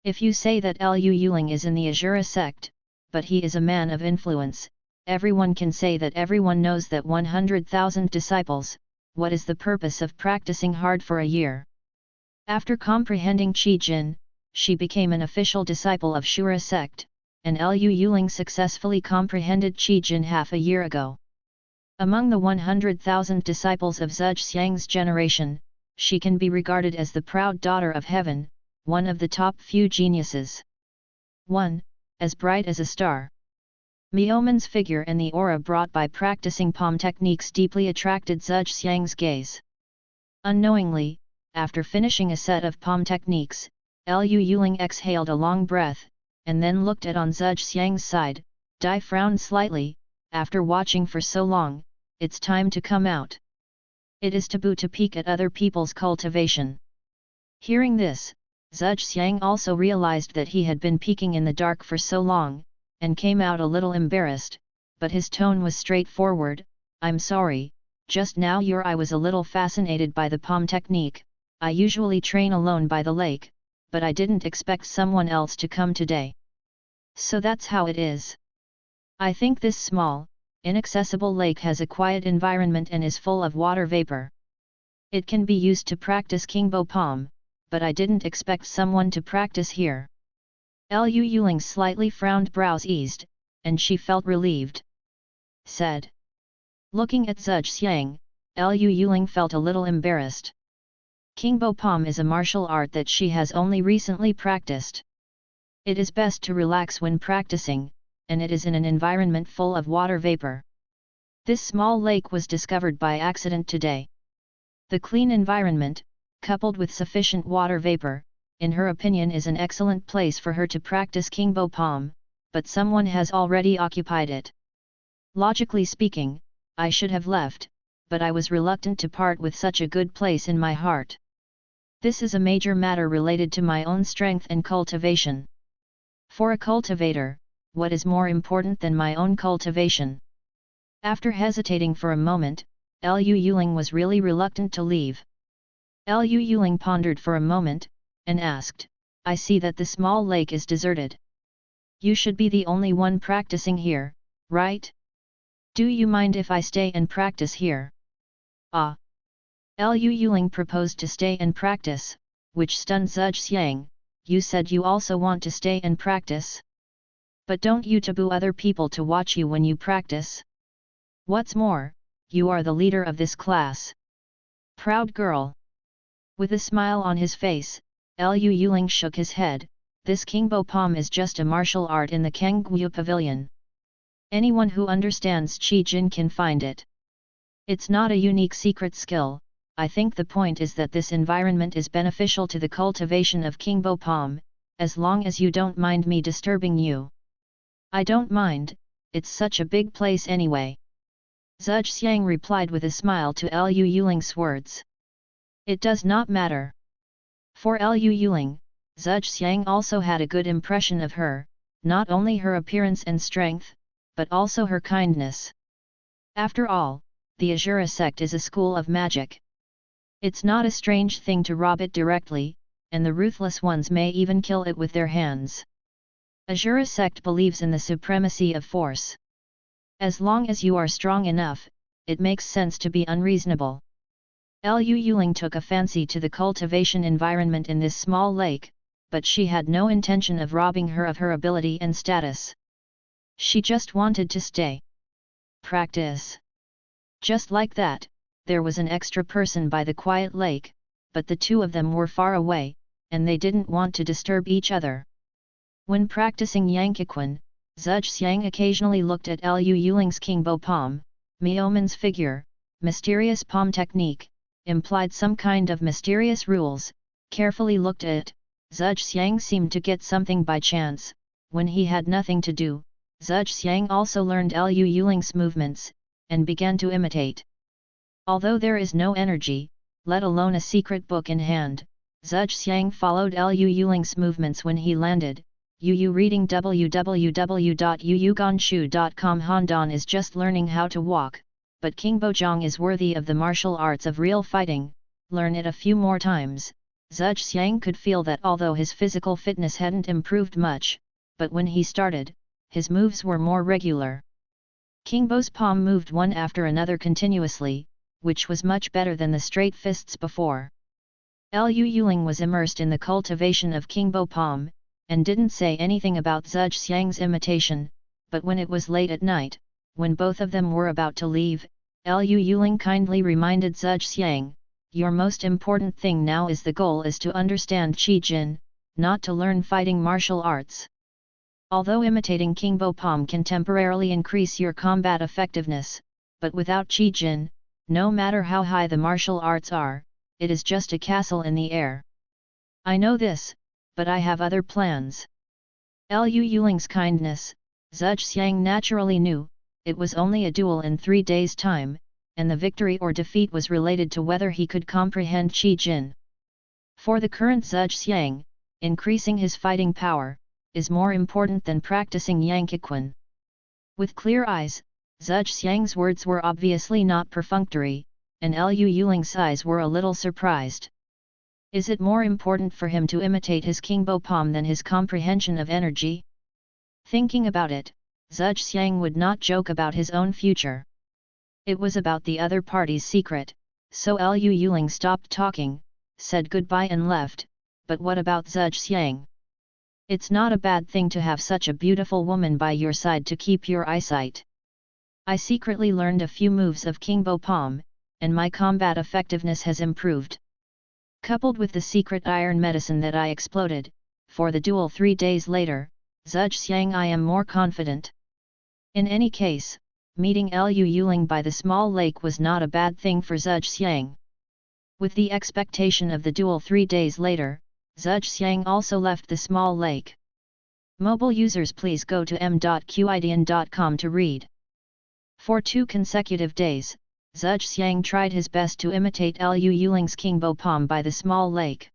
If you say that Lu Yuling is in the Asura sect, but he is a man of influence, everyone can say that everyone knows that 100,000 disciples. What is the purpose of practicing hard for a year? After comprehending Qi Jin, she became an official disciple of Shura sect, and Lu Yuling successfully comprehended Qi Jin half a year ago. Among the 100,000 disciples of Zhuxiang's generation, she can be regarded as the proud daughter of heaven, one of the top few geniuses. 1. As bright as a star. Miaoman's figure and the aura brought by practicing palm techniques deeply attracted Zhuxiang's gaze. Unknowingly, after finishing a set of palm techniques, Lu Yuling exhaled a long breath, and then looked at on Zhuxiang's side. Dai frowned slightly. After watching for so long, it's time to come out. It is taboo to peek at other people's cultivation. Hearing this, Zhuxiang also realized that he had been peeking in the dark for so long, and came out a little embarrassed, but his tone was straightforward. I'm sorry, just now I was a little fascinated by the palm technique. I usually train alone by the lake, but I didn't expect someone else to come today. So that's how it is. I think this small, inaccessible lake has a quiet environment and is full of water vapor. It can be used to practice Kingbo palm, but I didn't expect someone to practice here. Lu Yuling's slightly frowned brows eased, and she felt relieved. Said. Looking at Zhuxiang, Lu Yuling felt a little embarrassed. Kingbo palm is a martial art that she has only recently practiced. It is best to relax when practicing, and it is in an environment full of water vapor. This small lake was discovered by accident today. The clean environment, coupled with sufficient water vapor, in her opinion is an excellent place for her to practice Kingbo palm, but someone has already occupied it. Logically speaking, I should have left, but I was reluctant to part with such a good place in my heart. This is a major matter related to my own strength and cultivation. For a cultivator, what is more important than my own cultivation? After hesitating for a moment, Lu Yuling was really reluctant to leave. Lu Yuling pondered for a moment, and asked, I see that the small lake is deserted. You should be the only one practicing here, right? Do you mind if I stay and practice here? Ah! Lu Yuling proposed to stay and practice, which stunned Zhuxiang. You said you also want to stay and practice? But don't you taboo other people to watch you when you practice? What's more, you are the leader of this class. Proud girl. With a smile on his face, Lu Yuling shook his head. This Kingbo palm is just a martial art in the Kangguyu Pavilion. Anyone who understands Qi Jin can find it. It's not a unique secret skill. I think the point is that this environment is beneficial to the cultivation of Kingbo palm, as long as you don't mind me disturbing you. I don't mind, it's such a big place anyway. Zhuxiang replied with a smile to Lu Yuling's words. It does not matter. For Lu Yuling, Zhuxiang also had a good impression of her, not only her appearance and strength, but also her kindness. After all, the Asura sect is a school of magic. It's not a strange thing to rob it directly, and the ruthless ones may even kill it with their hands. Azura sect believes in the supremacy of force. As long as you are strong enough, it makes sense to be unreasonable. Lu Yuling took a fancy to the cultivation environment in this small lake, but she had no intention of robbing her of her ability and status. She just wanted to stay. Practice. Just like that, there was an extra person by the quiet lake, but the two of them were far away, and they didn't want to disturb each other. When practicing Yankiquan, Zhuge Xiang occasionally looked at Lu Yuling's Kingbo palm, Miaomin's figure, mysterious palm technique, implied some kind of mysterious rules, carefully looked at it. Zhuge Xiang seemed to get something by chance. When he had nothing to do, Zhuge Xiang also learned Lu Yuling's movements, and began to imitate. Although there is no energy, let alone a secret book in hand, Zhuge Xiang followed Lu Yuling's movements when he landed. Yu reading www.yuyuganshu.com. Handan is just learning how to walk, but King Bojong is worthy of the martial arts of real fighting. Learn it a few more times. Zhuge Xiang could feel that although his physical fitness hadn't improved much, but when he started, his moves were more regular. King Bo's palm moved one after another continuously, which was much better than the straight fists before. Lu Yuling was immersed in the cultivation of King Bo palm, and didn't say anything about Zhuge Xiang's imitation, but when it was late at night, when both of them were about to leave, Lu Yuling kindly reminded Zhuge Xiang, "Your most important thing now is the goal is to understand Qi Jin, not to learn fighting martial arts. Although imitating King Bo palm can temporarily increase your combat effectiveness, but without Qi Jin, no matter how high the martial arts are, it is just a castle in the air. I know this, but I have other plans." Lu Yuling's kindness, Zhuge Xiang naturally knew, it was only a duel in 3 days' time, and the victory or defeat was related to whether he could comprehend Qi Jin. For the current Zhuge Xiang, increasing his fighting power, is more important than practicing Yankiquan. With clear eyes, Zhuge Xiang's words were obviously not perfunctory, and Lu Yuling's eyes were a little surprised. Is it more important for him to imitate his King Bo palm than his comprehension of energy? Thinking about it, Zhuge Xiang would not joke about his own future. It was about the other party's secret, so Lu Yuling stopped talking, said goodbye and left. But what about Zhuge Xiang? It's not a bad thing to have such a beautiful woman by your side to keep your eyesight. I secretly learned a few moves of King Bo palm, and my combat effectiveness has improved. Coupled with the secret iron medicine that I exploded, for the duel 3 days later, Zhuge Xiang, I am more confident. In any case, meeting Lu Yuling by the small lake was not a bad thing for Zhuge Xiang. With the expectation of the duel 3 days later, Zhuge Xiang also left the small lake. Mobile users, please go to m.qidian.com to read. For 2 consecutive days, Zhuge Xiang tried his best to imitate Lu Yuling's King Bo palm by the small lake.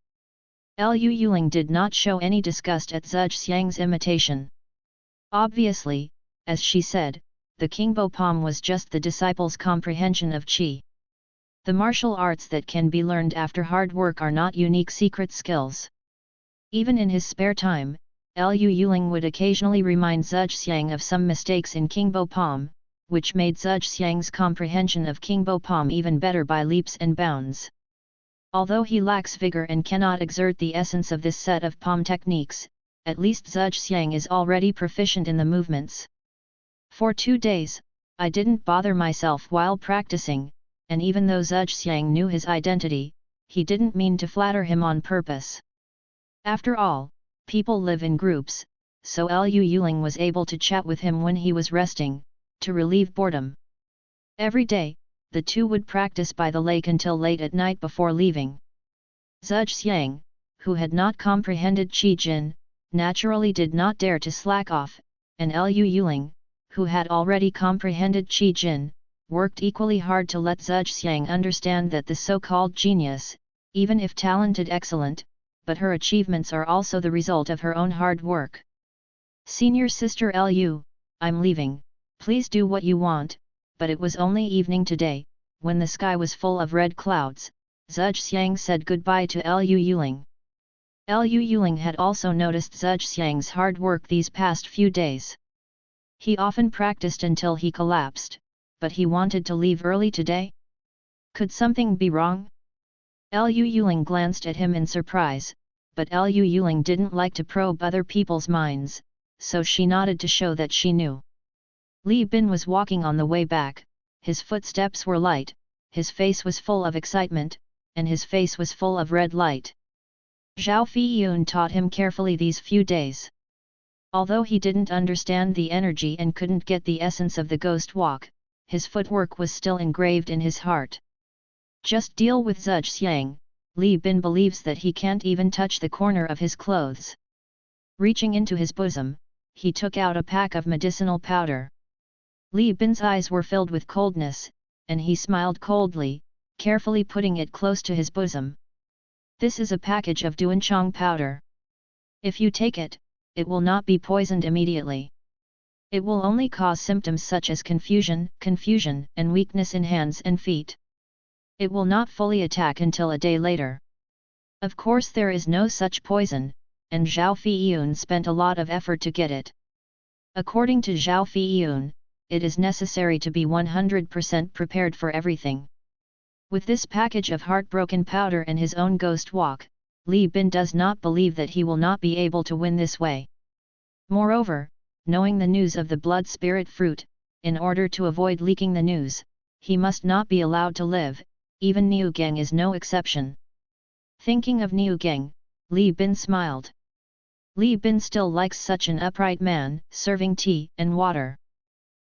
Lu Yuling did not show any disgust at Zhuge Xiang's imitation. Obviously, as she said, the King Bo palm was just the disciple's comprehension of Qi. The martial arts that can be learned after hard work are not unique secret skills. Even in his spare time, Lu Yuling would occasionally remind Zhuge Xiang of some mistakes in King Bo palm, which made Zhuge Xiang's comprehension of King Bo palm even better by leaps and bounds. Although he lacks vigor and cannot exert the essence of this set of palm techniques, at least Zhuge Xiang is already proficient in the movements. For 2 days, I didn't bother myself while practicing, and even though Zhuge Xiang knew his identity, he didn't mean to flatter him on purpose. After all, people live in groups, so Lu Yuling was able to chat with him when he was resting, to relieve boredom. Every day, the two would practice by the lake until late at night before leaving. Zhuge Xiang, who had not comprehended Qi Jin, naturally did not dare to slack off, and Lu Yuling, who had already comprehended Qi Jin, worked equally hard to let Zhuge Xiang understand that the so-called genius, even if talented, excellent, but her achievements are also the result of her own hard work. Senior sister Lu, I'm leaving. Please do what you want, but it was only evening today, when the sky was full of red clouds. Zhuxiang said goodbye to Lu Yuling. Lu Yuling had also noticed Zhuxiang's hard work these past few days. He often practiced until he collapsed, but he wanted to leave early today? Could something be wrong? Lu Yuling glanced at him in surprise, but Lu Yuling didn't like to probe other people's minds, so she nodded to show that she knew. Li Bin was walking on the way back, his footsteps were light, his face was full of excitement, and his face was full of red light. Zhao Feiyun taught him carefully these few days. Although he didn't understand the energy and couldn't get the essence of the ghost walk, his footwork was still engraved in his heart. Just deal with Zhuxiang, Li Bin believes that he can't even touch the corner of his clothes. Reaching into his bosom, he took out a pack of medicinal powder. Li Bin's eyes were filled with coldness, and he smiled coldly, carefully putting it close to his bosom. This is a package of Duanchang powder. If you take it, it will not be poisoned immediately. It will only cause symptoms such as confusion, and weakness in hands and feet. It will not fully attack until a day later. Of course there is no such poison, and Zhao Feiyun spent a lot of effort to get it. According to Zhao Feiyun, it is necessary to be 100% prepared for everything. With this package of heartbroken powder and his own ghost walk, Li Bin does not believe that he will not be able to win this way. Moreover, knowing the news of the blood spirit fruit, in order to avoid leaking the news, he must not be allowed to live, even Niu Geng is no exception. Thinking of Niu Geng, Li Bin smiled. Li Bin still likes such an upright man, serving tea and water.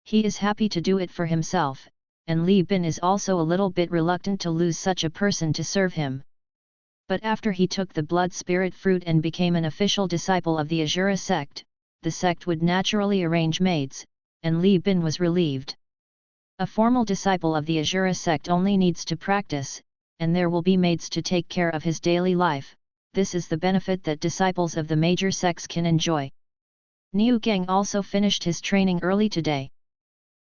He is happy to do it for himself, and Li Bin is also a little bit reluctant to lose such a person to serve him. But after he took the blood spirit fruit and became an official disciple of the Azura sect, the sect would naturally arrange maids, and Li Bin was relieved. A formal disciple of the Azura sect only needs to practice, and there will be maids to take care of his daily life. This is the benefit that disciples of the major sects can enjoy. Niu Geng also finished his training early today.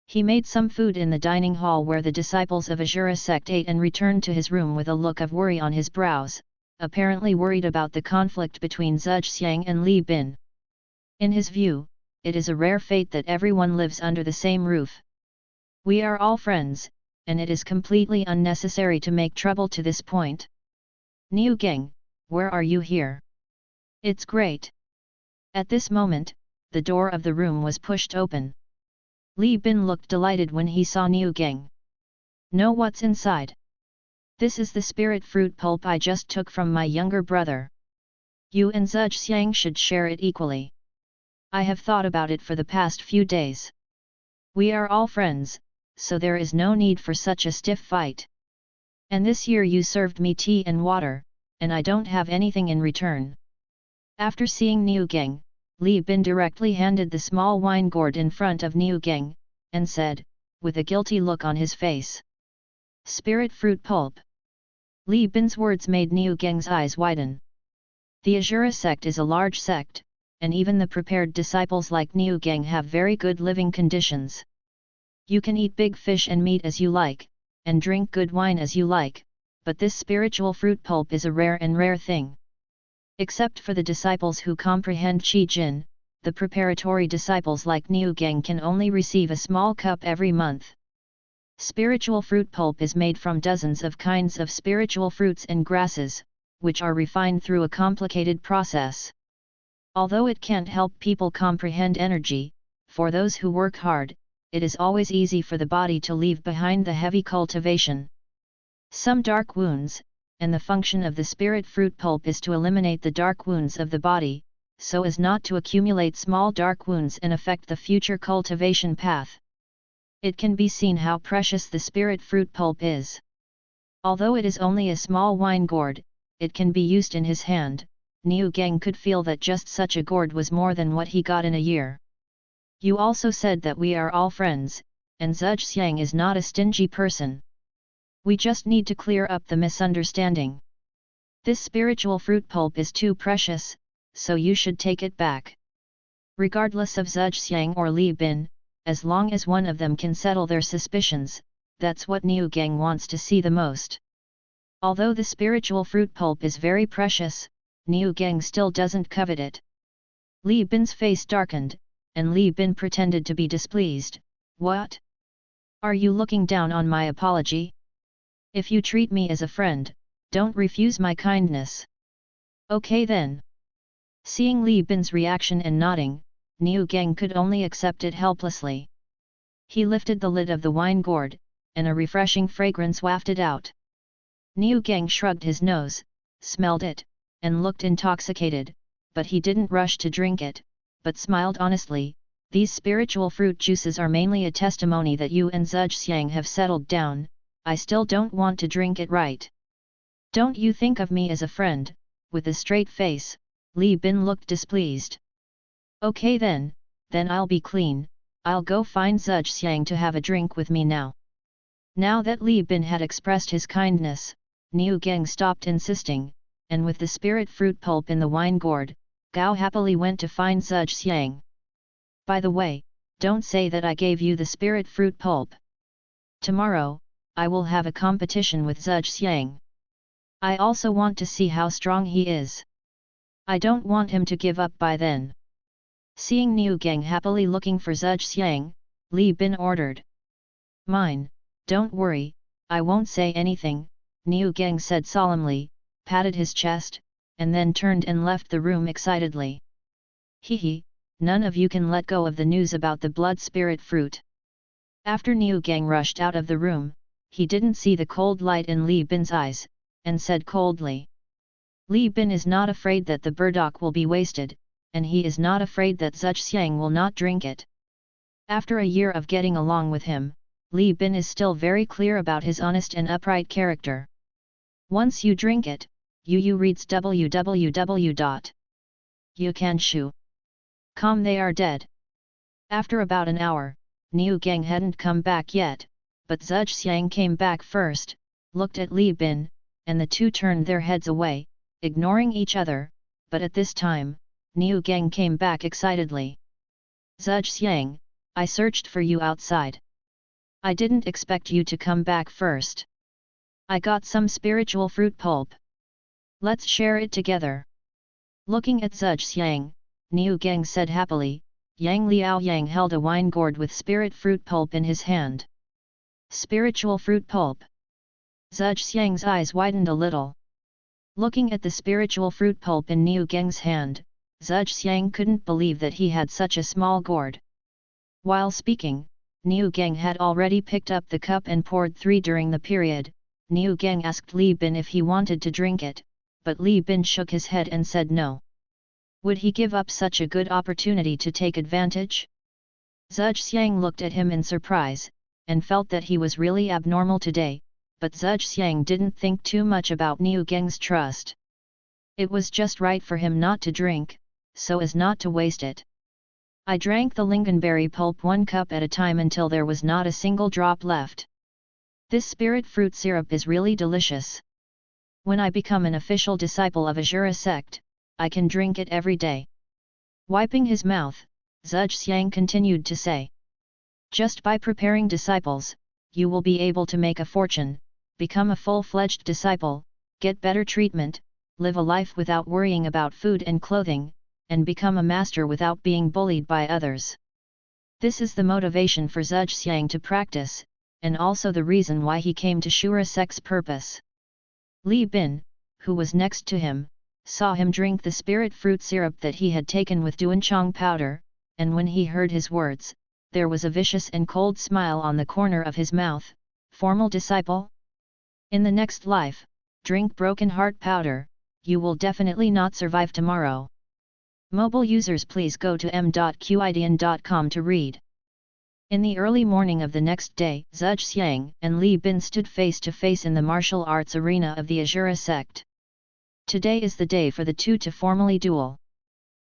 He made some food in the dining hall where the disciples of Azura sect ate and returned to his room with a look of worry on his brows, apparently worried about the conflict between Zhuxiang and Li Bin. In his view, it is a rare fate that everyone lives under the same roof. We are all friends, and it is completely unnecessary to make trouble to this point. Niu Geng, where are you here? It's great. At this moment, the door of the room was pushed open. Li Bin looked delighted when he saw Niu Geng. Know what's inside? This is the spirit fruit pulp I just took from my younger brother. You and Zhuxiang should share it equally. I have thought about it for the past few days. We are all friends, so there is no need for such a stiff fight. And this year you served me tea and water, and I don't have anything in return. After seeing Niu Geng, Li Bin directly handed the small wine gourd in front of Niu Geng, and said, with a guilty look on his face. Spirit fruit pulp. Li Bin's words made Niu Geng's eyes widen. The Azura sect is a large sect, and even the prepared disciples like Niu Geng have very good living conditions. You can eat big fish and meat as you like, and drink good wine as you like, but this spiritual fruit pulp is a rare thing. Except for the disciples who comprehend Qi Jin, the preparatory disciples like Niu Geng can only receive a small cup every month. Spiritual fruit pulp is made from dozens of kinds of spiritual fruits and grasses, which are refined through a complicated process. Although it can't help people comprehend energy, for those who work hard, it is always easy for the body to leave behind the heavy cultivation. Some dark wounds, and the function of the spirit fruit pulp is to eliminate the dark wounds of the body, so as not to accumulate small dark wounds and affect the future cultivation path. It can be seen how precious the spirit fruit pulp is. Although it is only a small wine gourd, it can be used in his hand. Niu Geng could feel that just such a gourd was more than what he got in a year. You also said that we are all friends, and Zhuxiang is not a stingy person. We just need to clear up the misunderstanding. This spiritual fruit pulp is too precious, so you should take it back. Regardless of Zhuxiang or Li Bin, as long as one of them can settle their suspicions, that's what Niu Geng wants to see the most. Although the spiritual fruit pulp is very precious, Niu Geng still doesn't covet it. Li Bin's face darkened, and Li Bin pretended to be displeased. What? Are you looking down on my apology? If you treat me as a friend, don't refuse my kindness. Okay then. Seeing Li Bin's reaction and nodding, Niu Geng could only accept it helplessly. He lifted the lid of the wine gourd, and a refreshing fragrance wafted out. Niu Geng shrugged his nose, smelled it, and looked intoxicated, but he didn't rush to drink it, but smiled honestly. These spiritual fruit juices are mainly a testimony that you and Zhuxiang have settled down. I still don't want to drink it, right? Don't you think of me as a friend? With a straight face, Li Bin looked displeased. Okay then I'll be clean. I'll go find Zhuxiang to have a drink with me now. Now that Li Bin had expressed his kindness, Niu Geng stopped insisting, and with the spirit fruit pulp in the wine gourd, Gao happily went to find Zhuxiang. By the way, don't say that I gave you the spirit fruit pulp. Tomorrow, I will have a competition with Zhuxiang. I also want to see how strong he is. I don't want him to give up by then. Seeing Niu Geng happily looking for Zhuxiang, Li Bin ordered. Mine, don't worry, I won't say anything, Niu Geng said solemnly, patted his chest, and then turned and left the room excitedly. Hee, none of you can let go of the news about the blood spirit fruit. After Niu Geng rushed out of the room, he didn't see the cold light in Li Bin's eyes, and said coldly. Li Bin is not afraid that the burdock will be wasted, and he is not afraid that Zhuxiang will not drink it. After a year of getting along with him, Li Bin is still very clear about his honest and upright character. Once you drink it, you reads www.youcanshu.com they are dead. After about an hour, Niu Geng hadn't come back yet, but Zhuxiang came back first, looked at Li Bin, and the two turned their heads away, ignoring each other, but at this time, Niu Geng came back excitedly. Zhuxiang, I searched for you outside. I didn't expect you to come back first. I got some spiritual fruit pulp. Let's share it together. Looking at Zhuxiang, Niu Geng said happily. Yang Liao Yang held a wine gourd with spirit fruit pulp in his hand. Spiritual fruit pulp. Zhuxiang's eyes widened a little. Looking at the spiritual fruit pulp in Niu Geng's hand, Zhuxiang couldn't believe that he had such a small gourd. While speaking, Niu Geng had already picked up the cup and poured 3 during the period. Niu Geng asked Li Bin if he wanted to drink it, but Li Bin shook his head and said no. Would he give up such a good opportunity to take advantage? Zhuxiang looked at him in surprise, and felt that he was really abnormal today, but Zhuxiang didn't think too much about Niu Geng's trust. It was just right for him not to drink, so as not to waste it. I drank the lingonberry pulp 1 cup at a time until there was not a single drop left. This spirit fruit syrup is really delicious. When I become an official disciple of Azura sect, I can drink it every day. Wiping his mouth, Zhuxiang continued to say. Just by preparing disciples, you will be able to make a fortune, become a full-fledged disciple, get better treatment, live a life without worrying about food and clothing, and become a master without being bullied by others. This is the motivation for Zhuxiang to practice, and also the reason why he came to Shura sect's purpose. Li Bin, who was next to him, saw him drink the spirit fruit syrup that he had taken with duanchong powder, and when he heard his words, there was a vicious and cold smile on the corner of his mouth. Formal disciple? In the next life, drink broken heart powder, you will definitely not survive tomorrow. Mobile users please go to m.qidian.com to read. In the early morning of the next day, Zhuxiang and Li Bin stood face to face in the martial arts arena of the Azura sect. Today is the day for the two to formally duel.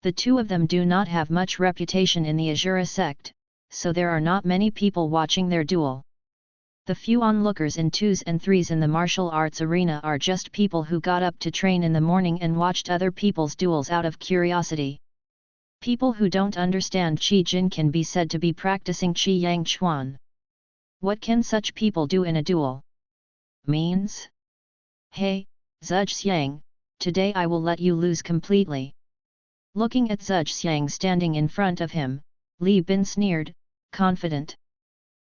The two of them do not have much reputation in the Azura sect, so there are not many people watching their duel. The few onlookers in 2s and 3s in the martial arts arena are just people who got up to train in the morning and watched other people's duels out of curiosity. People who don't understand Qi Jin can be said to be practicing Qi Yang Chuan. What can such people do in a duel? Means? Hey, Zhuge Xiang, today I will let you lose completely. Looking at Zhuge Xiang standing in front of him, Li Bin sneered, confident.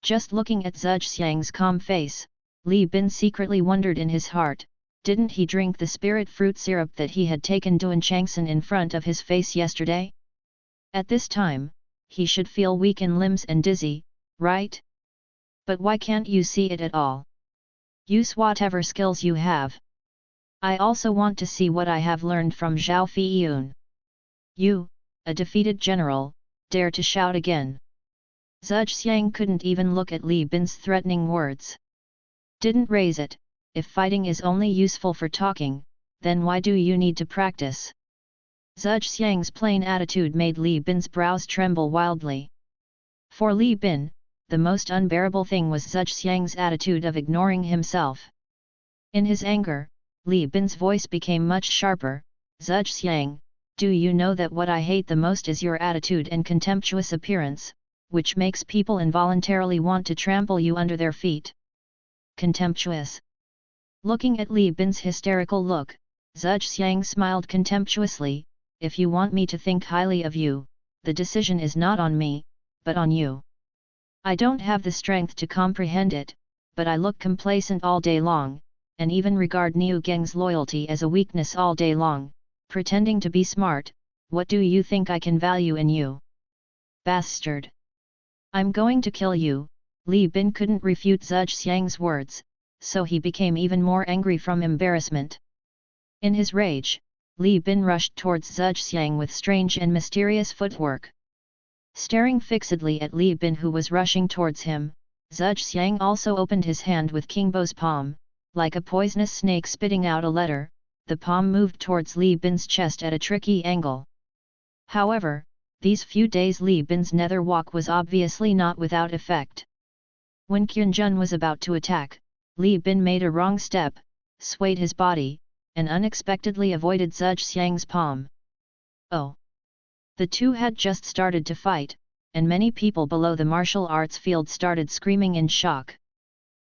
Just looking at Zhuge Xiang's calm face, Li Bin secretly wondered in his heart, didn't he drink the spirit fruit syrup that he had taken Duan Changsan in front of his face yesterday? At this time, he should feel weak in limbs and dizzy, right? But why can't you see it at all? Use whatever skills you have. I also want to see what I have learned from Zhao Feiyun. You, a defeated general, dare to shout again. Zhuge Xiang couldn't even look at Li Bin's threatening words. Didn't raise it, if fighting is only useful for talking, then why do you need to practice? Zhuge Xiang's plain attitude made Li Bin's brows tremble wildly. For Li Bin, the most unbearable thing was Zhuge Xiang's attitude of ignoring himself. In his anger, Li Bin's voice became much sharper. Zhuge Xiang, do you know that what I hate the most is your attitude and contemptuous appearance, which makes people involuntarily want to trample you under their feet? Contemptuous. Looking at Li Bin's hysterical look, Zhuge Xiang smiled contemptuously, if you want me to think highly of you, the decision is not on me, but on you. I don't have the strength to comprehend it, but I look complacent all day long, and even regard Niu Geng's loyalty as a weakness all day long, pretending to be smart. What do you think I can value in you? Bastard! I'm going to kill you. Li Bin couldn't refute Zhuge Xiang's words, so he became even more angry from embarrassment. In his rage, Li Bin rushed towards Zhuge Xiang with strange and mysterious footwork. Staring fixedly at Li Bin who was rushing towards him, Zhuge Xiang also opened his hand with King Bo's palm, like a poisonous snake spitting out a letter. The palm moved towards Li Bin's chest at a tricky angle. However, these few days Li Bin's nether walk was obviously not without effect. When Qianjun was about to attack, Li Bin made a wrong step, swayed his body, and unexpectedly avoided Zhuge Xiang's palm. Oh! The two had just started to fight, and many people below the martial arts field started screaming in shock.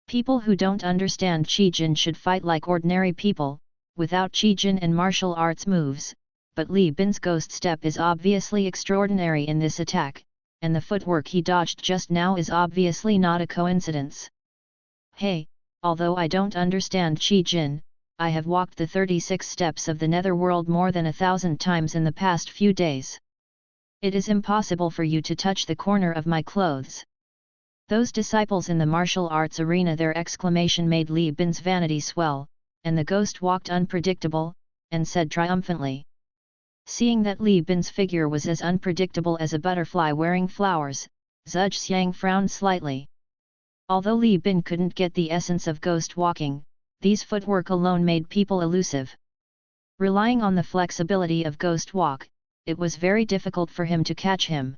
People who don't understand Qijin should fight like ordinary people, without Qijin and martial arts moves, but Li Bin's ghost step is obviously extraordinary in this attack, and the footwork he dodged just now is obviously not a coincidence. Hey, although I don't understand Qijin, I have walked the 36 steps of the netherworld more than 1,000 times in the past few days. It is impossible for you to touch the corner of my clothes. Those disciples in the martial arts arena, their exclamation made Li Bin's vanity swell, and the ghost walked unpredictable, and said triumphantly. Seeing that Li Bin's figure was as unpredictable as a butterfly wearing flowers, Zhuge Xiang frowned slightly. Although Li Bin couldn't get the essence of ghost walking, these footwork alone made people elusive. Relying on the flexibility of ghost walk, it was very difficult for him to catch him.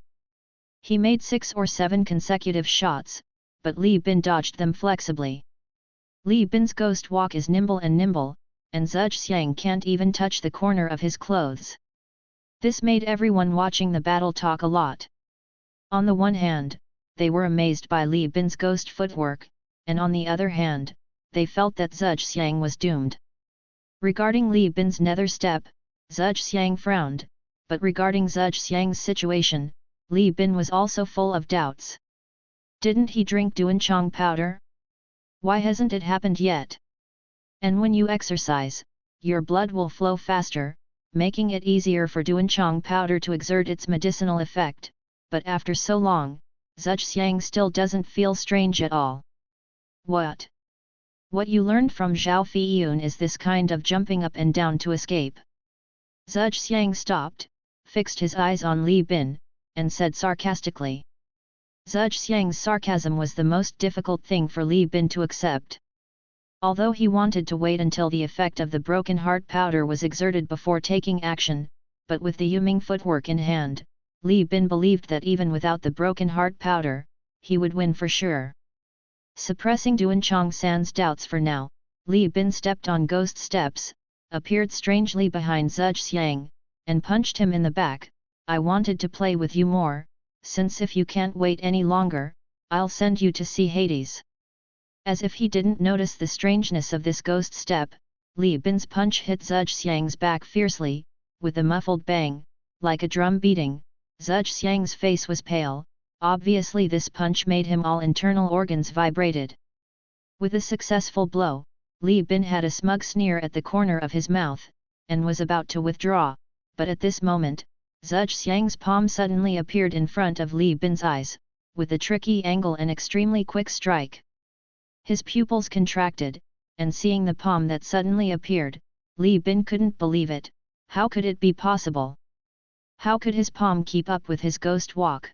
He made 6 or 7 consecutive shots, but Li Bin dodged them flexibly. Li Bin's ghost walk is nimble, and Zhuge Xiang can't even touch the corner of his clothes. This made everyone watching the battle talk a lot. On the one hand, they were amazed by Li Bin's ghost footwork, and on the other hand, they felt that Zhuge Xiang was doomed. Regarding Li Bin's nether step, Zhuge Xiang frowned, but regarding Zhuge Xiang's situation, Li Bin was also full of doubts. Didn't he drink Duanchang powder? Why hasn't it happened yet? And when you exercise, your blood will flow faster, making it easier for Duanchang powder to exert its medicinal effect, but after so long, Zhuge Xiang still doesn't feel strange at all. What? What you learned from Zhao Feiyun is this kind of jumping up and down to escape. Zhuge Xiang stopped, fixed his eyes on Li Bin, and said sarcastically. Zhuge Xiang's sarcasm was the most difficult thing for Li Bin to accept. Although he wanted to wait until the effect of the broken heart powder was exerted before taking action, but with the Yuming footwork in hand, Li Bin believed that even without the broken heart powder, he would win for sure. Suppressing Duanchang San's doubts for now, Li Bin stepped on ghost steps, appeared strangely behind Zhuge Xiang, and punched him in the back. I wanted to play with you more, since if you can't wait any longer, I'll send you to see Hades. As if he didn't notice the strangeness of this ghost step, Li Bin's punch hit Zhuge Xiang's back fiercely, with a muffled bang, like a drum beating. Zhuge Xiang's face was pale, obviously this punch made him all internal organs vibrated. With a successful blow, Li Bin had a smug sneer at the corner of his mouth, and was about to withdraw, but at this moment, Zhuge Xiang's palm suddenly appeared in front of Li Bin's eyes, with a tricky angle and extremely quick strike. His pupils contracted, and seeing the palm that suddenly appeared, Li Bin couldn't believe it. How could it be possible? How could his palm keep up with his ghost walk?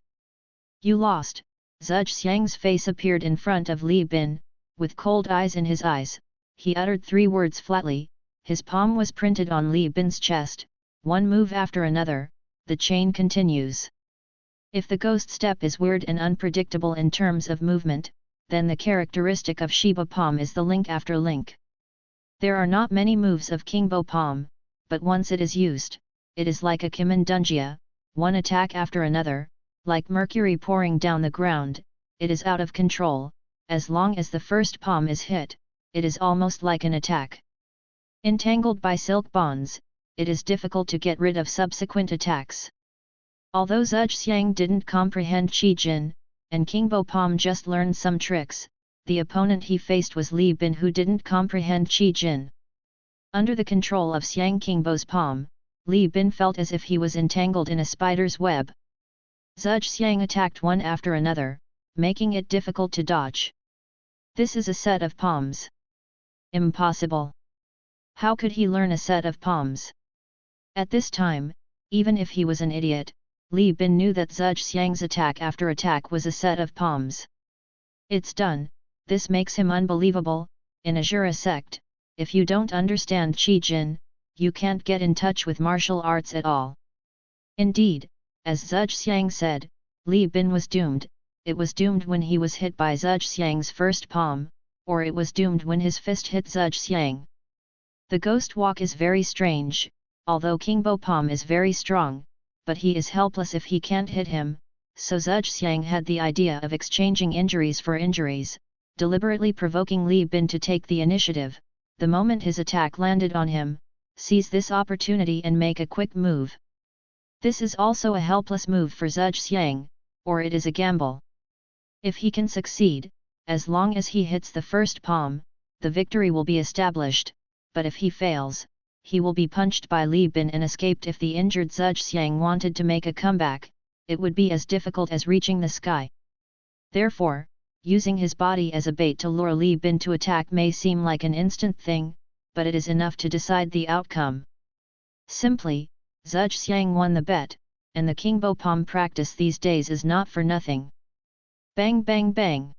You lost. Zhuge Xiang's face appeared in front of Li Bin, with cold eyes in his eyes. He uttered 3 words flatly. His palm was printed on Li Bin's chest. One move after another, the chain continues. If the ghost step is weird and unpredictable in terms of movement, then the characteristic of Shiba palm is the link after link. There are not many moves of Kingbo palm, but once it is used, it is like a Kimindunjia, one attack after another, like mercury pouring down the ground. It is out of control. As long as the first palm is hit, it is almost like an attack. Entangled by silk bonds, it is difficult to get rid of subsequent attacks. Although Zhuge Xiang didn't comprehend Qi Jin, and Kingbo palm just learned some tricks, the opponent he faced was Li Bin, who didn't comprehend Qi Jin. Under the control of Xiang Kingbo's palm, Li Bin felt as if he was entangled in a spider's web. Zhuge Xiang attacked one after another, making it difficult to dodge. This is a set of palms. Impossible. How could he learn a set of palms? At this time, even if he was an idiot, Li Bin knew that Zhuge Xiang's attack after attack was a set of palms. It's done. This makes him unbelievable. In Azura sect, if you don't understand Qi Jin, you can't get in touch with martial arts at all. Indeed, as Zhuge Xiang said, Li Bin was doomed. It was doomed when he was hit by Zhuge Xiang's first palm, or it was doomed when his fist hit Zhuge Xiang. The ghost walk is very strange, although Kingbo palm is very strong, but he is helpless if he can't hit him, so Zhuge Xiang had the idea of exchanging injuries for injuries, deliberately provoking Li Bin to take the initiative. The moment his attack landed on him, seize this opportunity and make a quick move. This is also a helpless move for Zhuge Xiang, or it is a gamble. If he can succeed, as long as he hits the first palm, the victory will be established, but if he fails, he will be punched by Li Bin and escaped. If the injured Zhuge Xiang wanted to make a comeback, it would be as difficult as reaching the sky. Therefore, using his body as a bait to lure Li Bin to attack may seem like an instant thing, but it is enough to decide the outcome. Simply, Zhuge Xiang won the bet, and the Kingbo palm practice these days is not for nothing. Bang bang bang!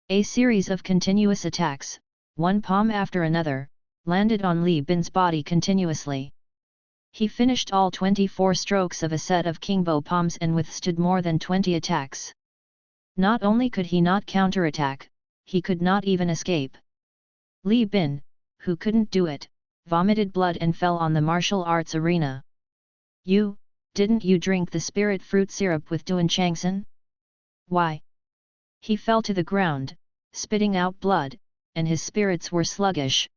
A series of continuous attacks, one palm after another, landed on Li Bin's body continuously. He finished all 24 strokes of a set of Kingbo palms and withstood more than 20 attacks. Not only could he not counterattack, he could not even escape. Li Bin, who couldn't do it, vomited blood and fell on the martial arts arena. Didn't you drink the spirit fruit syrup with Duan Changsan? Why? He fell to the ground, spitting out blood, and his spirits were sluggish.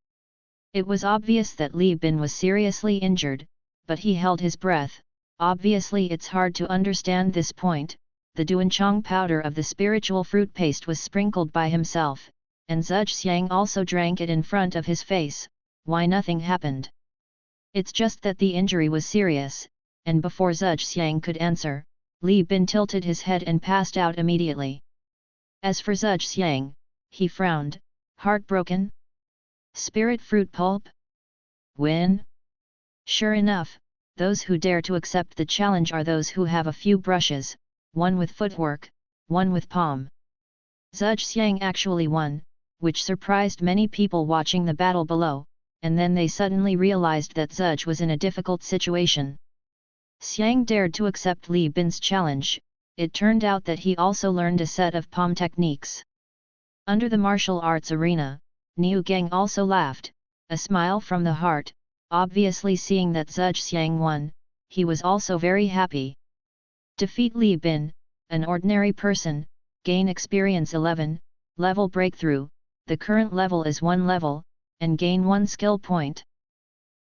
It was obvious that Li Bin was seriously injured, but he held his breath. Obviously it's hard to understand this point. The Duanchang powder of the spiritual fruit paste was sprinkled by himself, and Zhuge Xiang also drank it in front of his face. Why nothing happened? It's just that the injury was serious, and before Zhuge Xiang could answer, Li Bin tilted his head and passed out immediately. As for Zhuge Xiang, he frowned, heartbroken. Spirit fruit pulp? Win? Sure enough, those who dare to accept the challenge are those who have a few brushes, one with footwork, one with palm. Zhuge Xiang actually won, which surprised many people watching the battle below, and then they suddenly realized that Zhuge was in a difficult situation. Xiang dared to accept Li Bin's challenge. It turned out that he also learned a set of palm techniques. Under the martial arts arena, Niu Gang also laughed, a smile from the heart. Obviously seeing that Zhuge Xiang won, he was also very happy. Defeat Li Bin, an ordinary person, gain experience 11, level breakthrough. The current level is 1 level, and gain 1 skill point.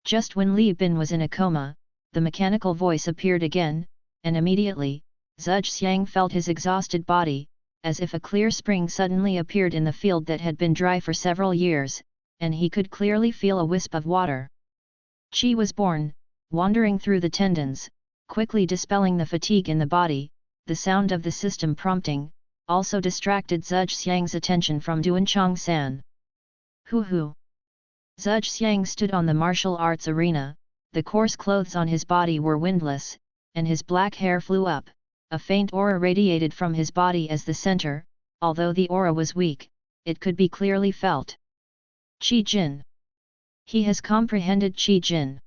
Just when Li Bin was in a coma, the mechanical voice appeared again, and immediately, Zhuxiang felt his exhausted body, as if a clear spring suddenly appeared in the field that had been dry for several years, and he could clearly feel a wisp of water. Qi was born, wandering through the tendons, quickly dispelling the fatigue in the body. The sound of the system prompting also distracted Zhuxiang's attention from Duanchong San. Hu! Zhuxiang stood on the martial arts arena, the coarse clothes on his body were windless, and his black hair flew up. A faint aura radiated from his body as the center. Although the aura was weak, it could be clearly felt. Qi Jin. He has comprehended Qi Jin.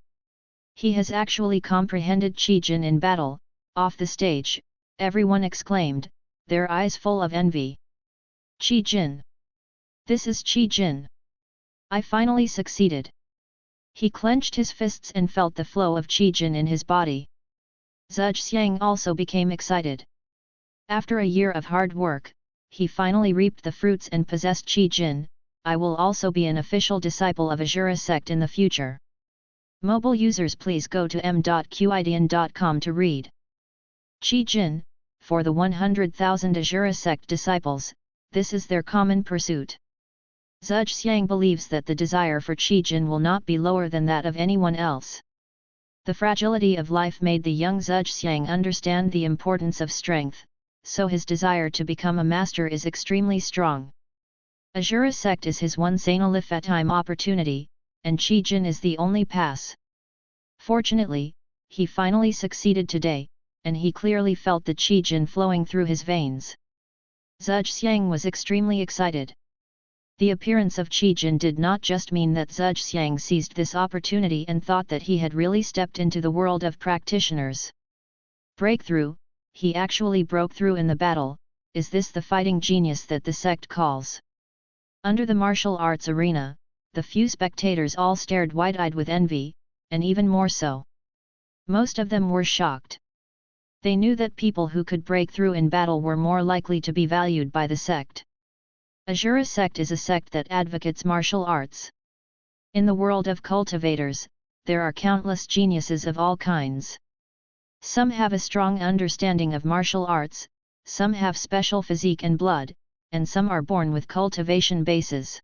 He has actually comprehended Qi Jin in battle. Off the stage, everyone exclaimed, their eyes full of envy. Qi Jin. This is Qi Jin. I finally succeeded. He clenched his fists and felt the flow of Qi Jin in his body. Zhuxiang also became excited. After a year of hard work, he finally reaped the fruits and possessed Qi Jin. I will also be an official disciple of Azura sect in the future. Mobile users, please go to m.qidian.com to read. Qi Jin, for the 100,000 Azura sect disciples, this is their common pursuit. Zhuxiang believes that the desire for Qi Jin will not be lower than that of anyone else. The fragility of life made the young Zhuxiang understand the importance of strength, so his desire to become a master is extremely strong. Azura sect is his once in a lifetime opportunity, and Qi Jin is the only pass. Fortunately, he finally succeeded today, and he clearly felt the Qi Jin flowing through his veins. Zhuxiang was extremely excited. The appearance of Qi Jin did not just mean that Zhuxiang seized this opportunity and thought that he had really stepped into the world of practitioners. Breakthrough, he actually broke through in the battle. Is this the fighting genius that the sect calls? Under the martial arts arena, the few spectators all stared wide-eyed with envy, and even more so. Most of them were shocked. They knew that people who could break through in battle were more likely to be valued by the sect. Azura sect is a sect that advocates martial arts. In the world of cultivators, there are countless geniuses of all kinds. Some have a strong understanding of martial arts, some have special physique and blood, and some are born with cultivation bases.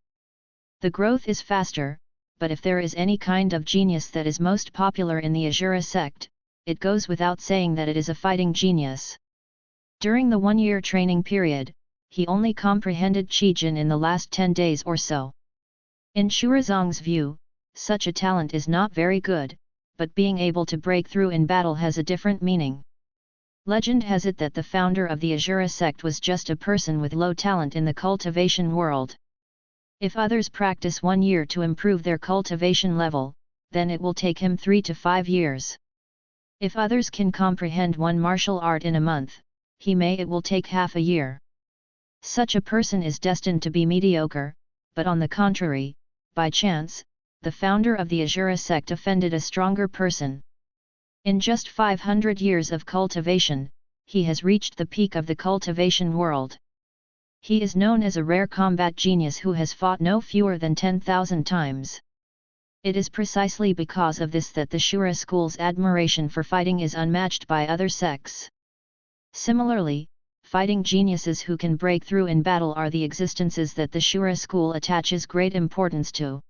The growth is faster, but if there is any kind of genius that is most popular in the Azura sect, it goes without saying that it is a fighting genius. During the 1-year training period, he only comprehended Qi Jin in the last 10 days or so. In Shurazong's view, such a talent is not very good, but being able to break through in battle has a different meaning. Legend has it that the founder of the Azura sect was just a person with low talent in the cultivation world. If others practice 1 year to improve their cultivation level, then it will take him 3 to 5 years. If others can comprehend one martial art in a month, it will take half a year. Such a person is destined to be mediocre, but on the contrary, by chance, the founder of the Azura sect offended a stronger person. In just 500 years of cultivation, he has reached the peak of the cultivation world. He is known as a rare combat genius who has fought no fewer than 10,000 times. It is precisely because of this that the Shura school's admiration for fighting is unmatched by other sects. Similarly, fighting geniuses who can break through in battle are the existences that the Shura school attaches great importance to.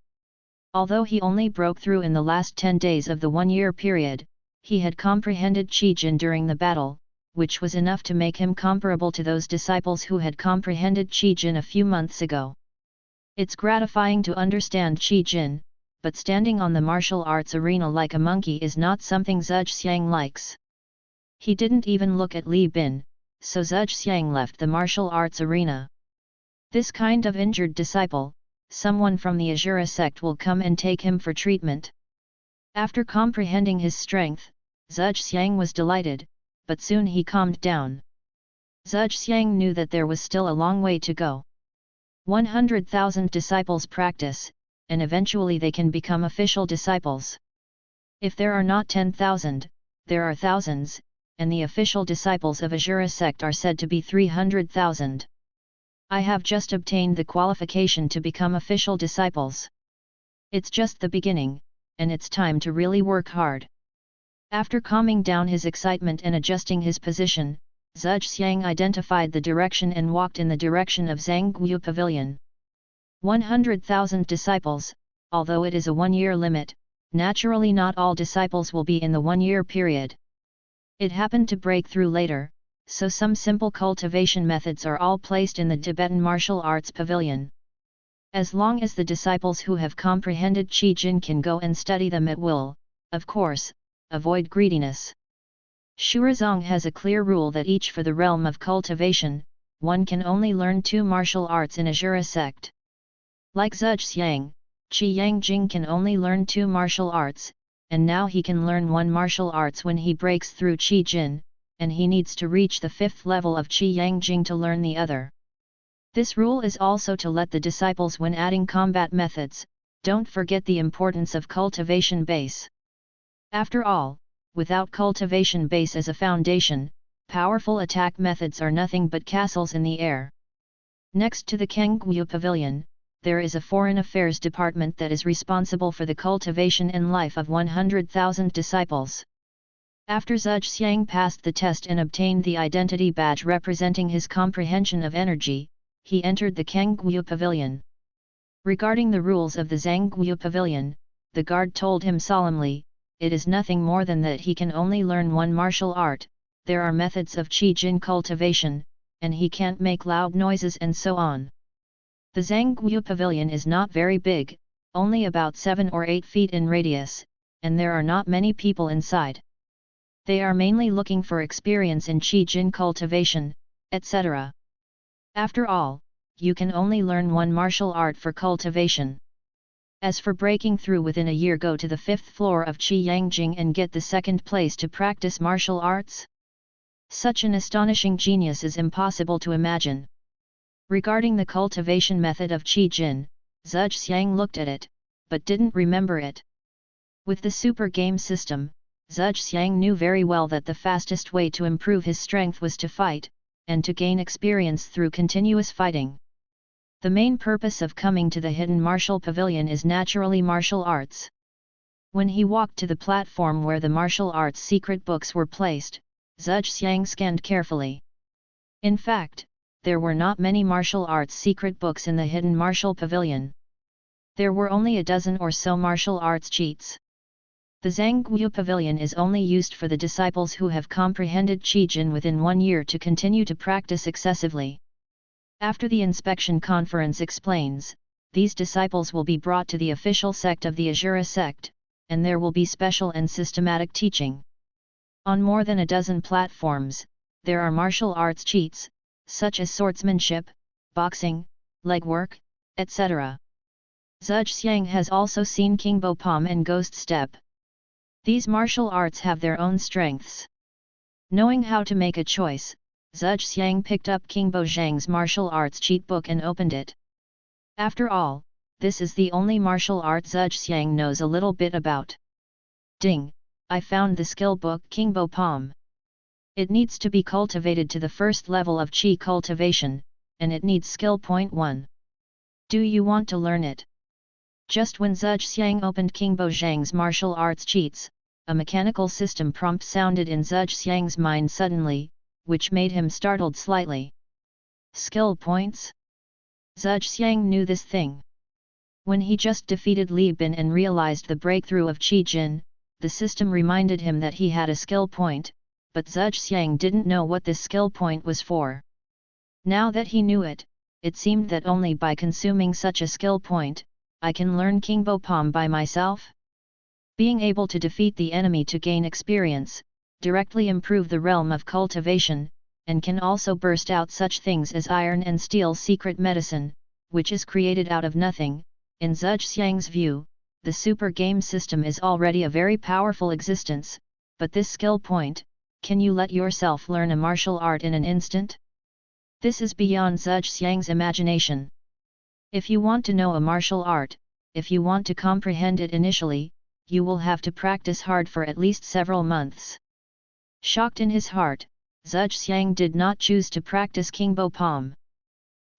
Although he only broke through in the last 10 days of the 1-year period, he had comprehended Qi Jin during the battle, which was enough to make him comparable to those disciples who had comprehended Qi Jin a few months ago. It's gratifying to understand Qi Jin, but standing on the martial arts arena like a monkey is not something Zhuxiang likes. He didn't even look at Li Bin, so Zhuxiang left the martial arts arena. This kind of injured disciple, someone from the Azura sect will come and take him for treatment. After comprehending his strength, Zhuxiang was delighted, but soon he calmed down. Zhuxiang knew that there was still a long way to go. 100,000 disciples practice, and eventually they can become official disciples. If there are not 10,000, there are thousands, and the official disciples of Azura sect are said to be 300,000. I have just obtained the qualification to become official disciples. It's just the beginning, and it's time to really work hard. After calming down his excitement and adjusting his position, Zhuxiang identified the direction and walked in the direction of Zhangguo Pavilion. 100,000 disciples, although it is a one-year limit, naturally not all disciples will be in the one-year period. It happened to break through later, so some simple cultivation methods are all placed in the Tibetan martial arts pavilion. As long as the disciples who have comprehended Qi Jin can go and study them at will, of course, avoid greediness. Shurazong has a clear rule that each for the realm of cultivation, one can only learn 2 martial arts in Ajura sect. Like Zhuxiang, Qi Yangjing can only learn 2 martial arts, and now he can learn 1 martial arts when he breaks through Qi Jin, and he needs to reach the 5th level of Qi Yangjing to learn the other. This rule is also to let the disciples when adding combat methods, don't forget the importance of cultivation base. After all, without cultivation base as a foundation, powerful attack methods are nothing but castles in the air. Next to the Kangguo Pavilion, there is a Foreign Affairs Department that is responsible for the cultivation and life of 100,000 disciples. After Zhuxiang passed the test and obtained the identity badge representing his comprehension of energy, he entered the Kangguo Pavilion. Regarding the rules of the Zhangguo Pavilion, the guard told him solemnly, it is nothing more than that he can only learn 1 martial art, there are methods of Qi Jin cultivation, and he can't make loud noises and so on. The Zhangguo Pavilion is not very big, only about 7 or 8 feet in radius, and there are not many people inside. They are mainly looking for experience in Qi Jin cultivation, etc. After all, you can only learn 1 martial art for cultivation. As for breaking through within a year, go to the 5th floor of Qi Yangjing and get the 2nd place to practice martial arts? Such an astonishing genius is impossible to imagine. Regarding the cultivation method of Qi Jin, Zhuxiang looked at it, but didn't remember it. With the super game system, Zhuxiang knew very well that the fastest way to improve his strength was to fight, and to gain experience through continuous fighting. The main purpose of coming to the hidden martial pavilion is naturally martial arts. When he walked to the platform where the martial arts secret books were placed, Zhuxiang scanned carefully. In fact, there were not many martial arts secret books in the hidden martial pavilion. There were only a dozen or so martial arts cheats. The Zhangguo Pavilion is only used for the disciples who have comprehended Qi Jin within 1 year to continue to practice excessively. After the inspection conference explains, these disciples will be brought to the official sect of the Ajura sect, and there will be special and systematic teaching. On more than a dozen platforms, there are martial arts cheats, such as swordsmanship, boxing, leg work, etc. Zhuxiang has also seen Kingbo Palm and Ghost Step. These martial arts have their own strengths. Knowing how to make a choice, Zhuxiang picked up Kingbo Zhang's martial arts cheat book and opened it. After all, this is the only martial art Zhuxiang knows a little bit about. Ding! I found the skill book Kingbo Palm. It needs to be cultivated to the 1st level of Qi cultivation, and it needs skill point 1. Do you want to learn it? Just when Zhuxiang opened Kingbo Zhang's martial arts cheats, a mechanical system prompt sounded in Zhuxiang's mind suddenly, which made him startled slightly. Skill points? Zhuxiang knew this thing. When he just defeated Li Bin and realized the breakthrough of Qi Jin, the system reminded him that he had a skill point, but Zhuxiang didn't know what this skill point was for. Now that he knew it, it seemed that only by consuming such a skill point, I can learn Kingbo Palm by myself? Being able to defeat the enemy to gain experience, directly improve the realm of cultivation, and can also burst out such things as iron and steel secret medicine, which is created out of nothing. In Zhuxiang's view, the super game system is already a very powerful existence, but this skill point, can you let yourself learn a martial art in an instant? This is beyond Zhuxiang's imagination. If you want to know a martial art, if you want to comprehend it initially, you will have to practice hard for at least several months. Shocked in his heart, Zhuxiang did not choose to practice Kingbo Palm.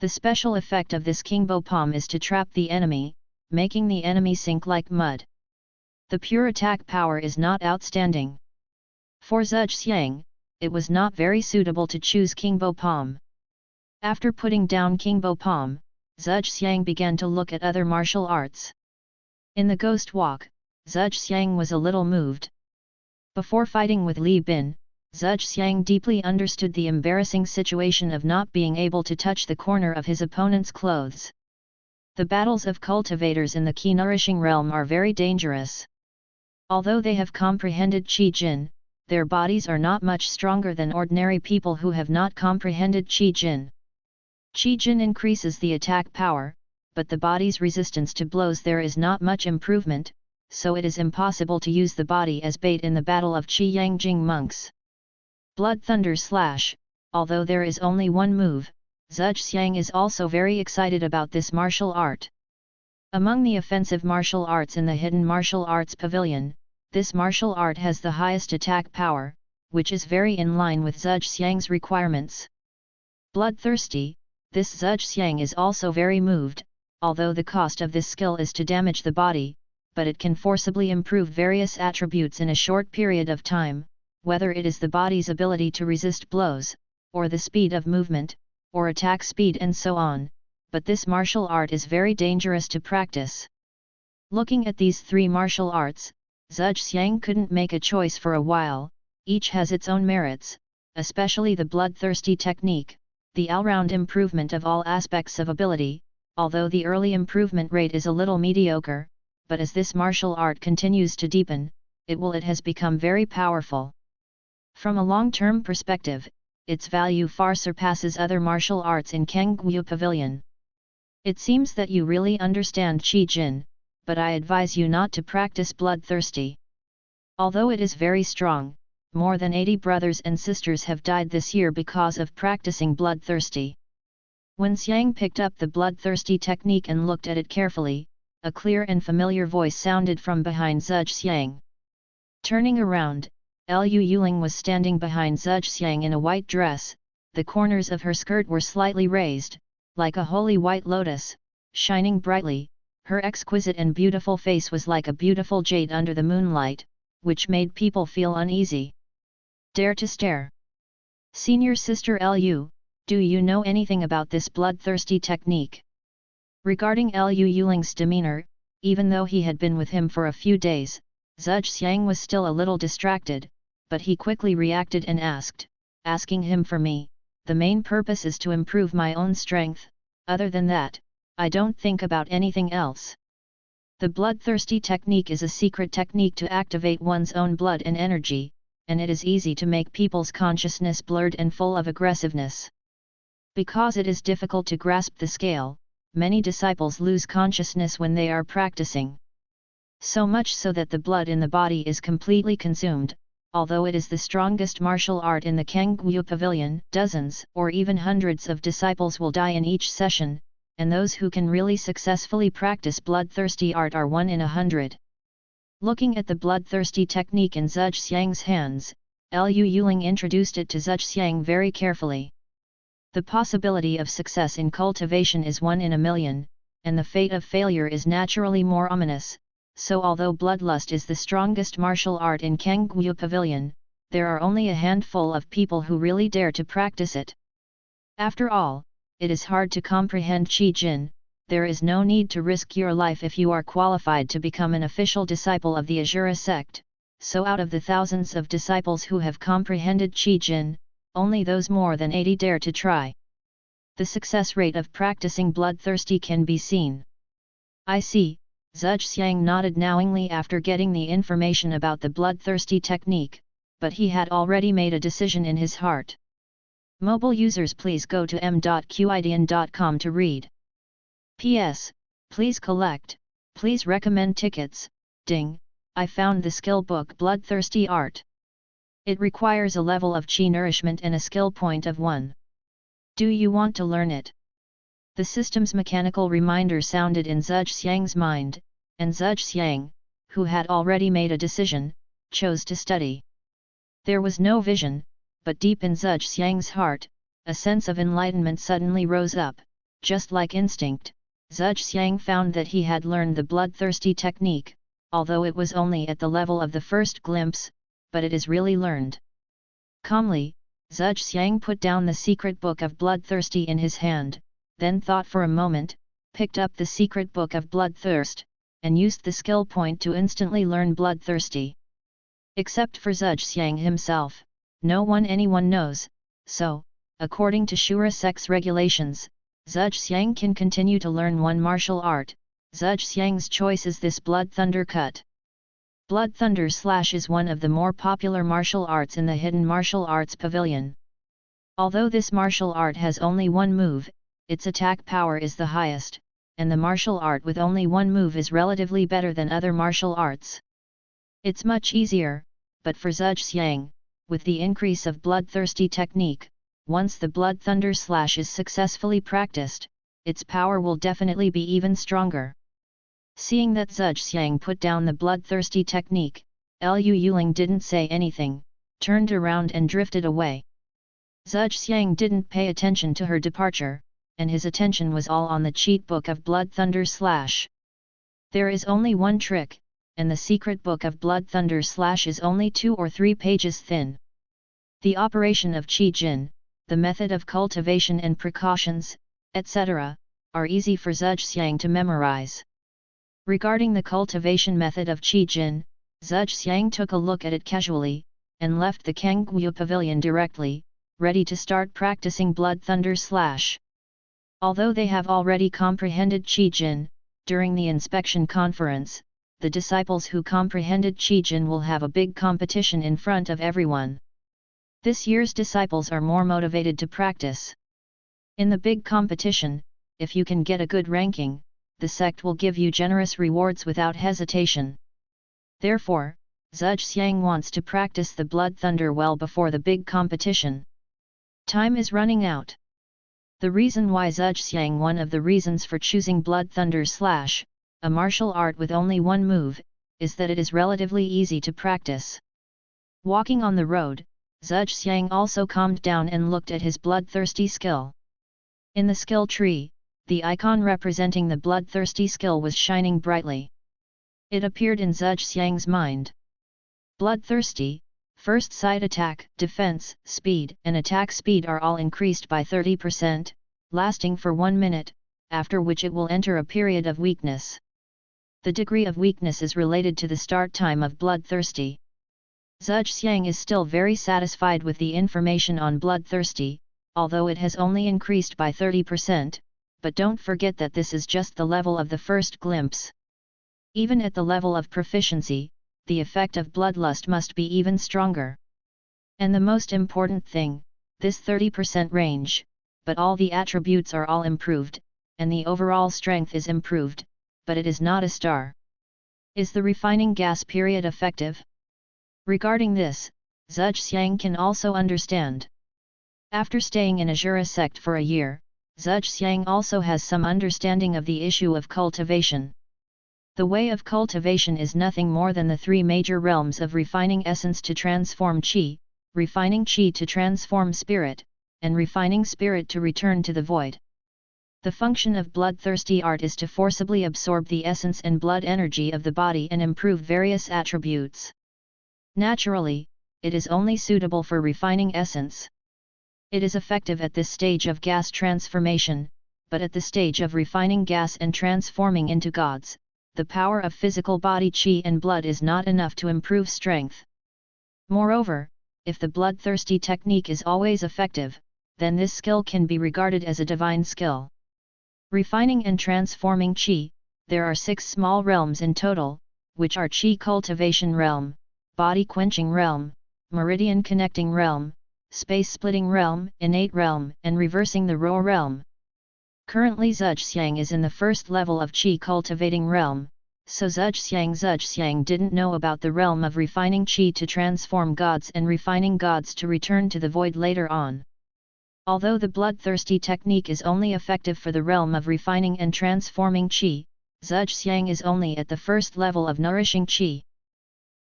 The special effect of this Kingbo Palm is to trap the enemy, making the enemy sink like mud. The pure attack power is not outstanding. For Zhejiang, it was not very suitable to choose King Bo Palm. After putting down King Bo Palm, Zhejiang began to look at other martial arts. In the Ghost Walk, Zhejiang was a little moved. Before fighting with Li Bin, Zhejiang deeply understood the embarrassing situation of not being able to touch the corner of his opponent's clothes. The battles of cultivators in the Qi-nourishing realm are very dangerous. Although they have comprehended Qi Jin, their bodies are not much stronger than ordinary people who have not comprehended Qi Jin. Qi Jin increases the attack power, but the body's resistance to blows there is not much improvement, so it is impossible to use the body as bait in the battle of Qi Yangjing monks. Blood Thunder Slash. Although there is only one move, Zhejiang is also very excited about this martial art. Among the offensive martial arts in the Hidden Martial Arts Pavilion, this martial art has the highest attack power, which is very in line with Zhejiang's requirements. Bloodthirsty. This Zhejiang is also very moved, although the cost of this skill is to damage the body, but it can forcibly improve various attributes in a short period of time, whether it is the body's ability to resist blows, or the speed of movement, or attack speed and so on, but this martial art is very dangerous to practice. Looking at these three martial arts, Zhejiang couldn't make a choice for a while. Each has its own merits, especially the bloodthirsty technique, the all-round improvement of all aspects of ability, although the early improvement rate is a little mediocre, but as this martial art continues to deepen, it has become very powerful. From a long-term perspective, its value far surpasses other martial arts in Kangyu Pavilion. It seems that you really understand Qi Jin, but I advise you not to practice bloodthirsty. Although it is very strong, more than 80 brothers and sisters have died this year because of practicing bloodthirsty. When Xiang picked up the bloodthirsty technique and looked at it carefully, a clear and familiar voice sounded from behind Zhejiang. Turning around, Liu Yuling was standing behind Zhejiang in a white dress. The corners of her skirt were slightly raised, like a holy white lotus, shining brightly. Her exquisite and beautiful face was like a beautiful jade under the moonlight, which made people feel uneasy. Dare to stare. Senior Sister Liu, do you know anything about this bloodthirsty technique? Regarding Liu Yuling's demeanor, even though he had been with him for a few days, Zhejiang was still a little distracted, but he quickly reacted and asking him for me, the main purpose is to improve my own strength. Other than that, I don't think about anything else. The bloodthirsty technique is a secret technique to activate one's own blood and energy, and it is easy to make people's consciousness blurred and full of aggressiveness. Because it is difficult to grasp the scale, many disciples lose consciousness when they are practicing. So much so that the blood in the body is completely consumed. Although it is the strongest martial art in the Kangyu Pavilion, dozens or even hundreds of disciples will die in each session, and those who can really successfully practice bloodthirsty art are 1 in 100. Looking at the bloodthirsty technique in Zhejiang's hands, Liu Yuling introduced it to Zhejiang very carefully. The possibility of success in cultivation is 1 in a million, and the fate of failure is naturally more ominous. So although bloodlust is the strongest martial art in Kangyu Pavilion, there are only a handful of people who really dare to practice it. After all, it is hard to comprehend Qi Jin. There is no need to risk your life if you are qualified to become an official disciple of the Azura sect, so out of the thousands of disciples who have comprehended Qi Jin, only those more than 80 dare to try. The success rate of practicing bloodthirsty can be seen. I see. Zhejiang nodded knowingly after getting the information about the bloodthirsty technique, but he had already made a decision in his heart. Mobile users, please go to m.qidian.com to read. P.S. Please collect, please recommend tickets. Ding, I found the skill book Bloodthirsty Art. It requires a level of Qi nourishment and a skill point of 1. Do you want to learn it? The system's mechanical reminder sounded in Zhejiang's mind, and Zhejiang, who had already made a decision, chose to study. There was no vision, but deep in Zhejiang's heart, a sense of enlightenment suddenly rose up, just like instinct. Zhuge Xiang found that he had learned the bloodthirsty technique, although it was only at the level of the first glimpse, but it is really learned. Calmly, Zhuge Xiang put down the secret book of bloodthirsty in his hand, then thought for a moment, picked up the secret book of bloodthirst, and used the skill point to instantly learn bloodthirsty. Except for Zhuge Xiang himself, anyone knows, so, according to Shura sect's regulations, Zhuge Xiang can continue to learn one martial art. Zhuge Xiang's choice is this Blood Thunder Cut. Blood Thunder Slash is one of the more popular martial arts in the Hidden Martial Arts Pavilion. Although this martial art has only one move, its attack power is the highest, and the martial art with only one move is relatively better than other martial arts. It's much easier, but for Zhuge Xiang, with the increase of bloodthirsty technique, once the Blood Thunder Slash is successfully practiced, its power will definitely be even stronger. Seeing that Zhuge Xiang put down the bloodthirsty technique, Liu Yuling didn't say anything, turned around and drifted away. Zhuge Xiang didn't pay attention to her departure, and his attention was all on the cheat book of Blood Thunder Slash. There is only one trick, and the secret book of Blood Thunder Slash is only 2 or 3 pages thin. The operation of Qi Jin, the method of cultivation and precautions, etc., are easy for Zhuge Xiang to memorize. Regarding the cultivation method of Qi Jin, Zhuge Xiang took a look at it casually, and left the Kangguyu Pavilion directly, ready to start practicing Blood Thunder Slash. Although they have already comprehended Qi Jin, during the inspection conference, the disciples who comprehended Qi Jin will have a big competition in front of everyone. This year's disciples are more motivated to practice. In the big competition, if you can get a good ranking, the sect will give you generous rewards without hesitation. Therefore, Zhuge Xiang wants to practice the Blood Thunder well before the big competition. Time is running out. The reason why Zhuge Xiang, one of the reasons for choosing Blood Thunder Slash, a martial art with only one move, is that it is relatively easy to practice. Walking on the road, Zhuge Xiang also calmed down and looked at his bloodthirsty skill. In the skill tree, the icon representing the bloodthirsty skill was shining brightly. It appeared in Zhuge Xiang's mind. Bloodthirsty, first sight attack, defense, speed and attack speed are all increased by 30%, lasting for 1 minute, after which it will enter a period of weakness. The degree of weakness is related to the start time of bloodthirsty. Zhuge Xiang is still very satisfied with the information on bloodthirsty, although it has only increased by 30%, but don't forget that this is just the level of the first glimpse. Even at the level of proficiency, the effect of bloodlust must be even stronger. And the most important thing, this 30% range, but all the attributes are all improved, and the overall strength is improved, but it is not a star. Is the refining gas period effective? Regarding this, Zhuge Xiang can also understand. After staying in Azura sect for a year, Zhuge Xiang also has some understanding of the issue of cultivation. The way of cultivation is nothing more than the 3 major realms of refining essence to transform qi, refining qi to transform spirit, and refining spirit to return to the void. The function of bloodthirsty art is to forcibly absorb the essence and blood energy of the body and improve various attributes. Naturally, it is only suitable for refining essence. It is effective at this stage of gas transformation, but at the stage of refining gas and transforming into gods, the power of physical body qi and blood is not enough to improve strength. Moreover, if the bloodthirsty technique is always effective, then this skill can be regarded as a divine skill. Refining and transforming qi, there are 6 small realms in total, which are qi cultivation realm, body quenching realm, meridian connecting realm, space splitting realm, innate realm, and reversing the raw realm. Currently Zhuge Xiang is in the first level of qi cultivating realm, so Zhuge Xiang didn't know about the realm of refining qi to transform gods and refining gods to return to the void later on. Although the bloodthirsty technique is only effective for the realm of refining and transforming qi, Zhuge Xiang is only at the first level of nourishing qi.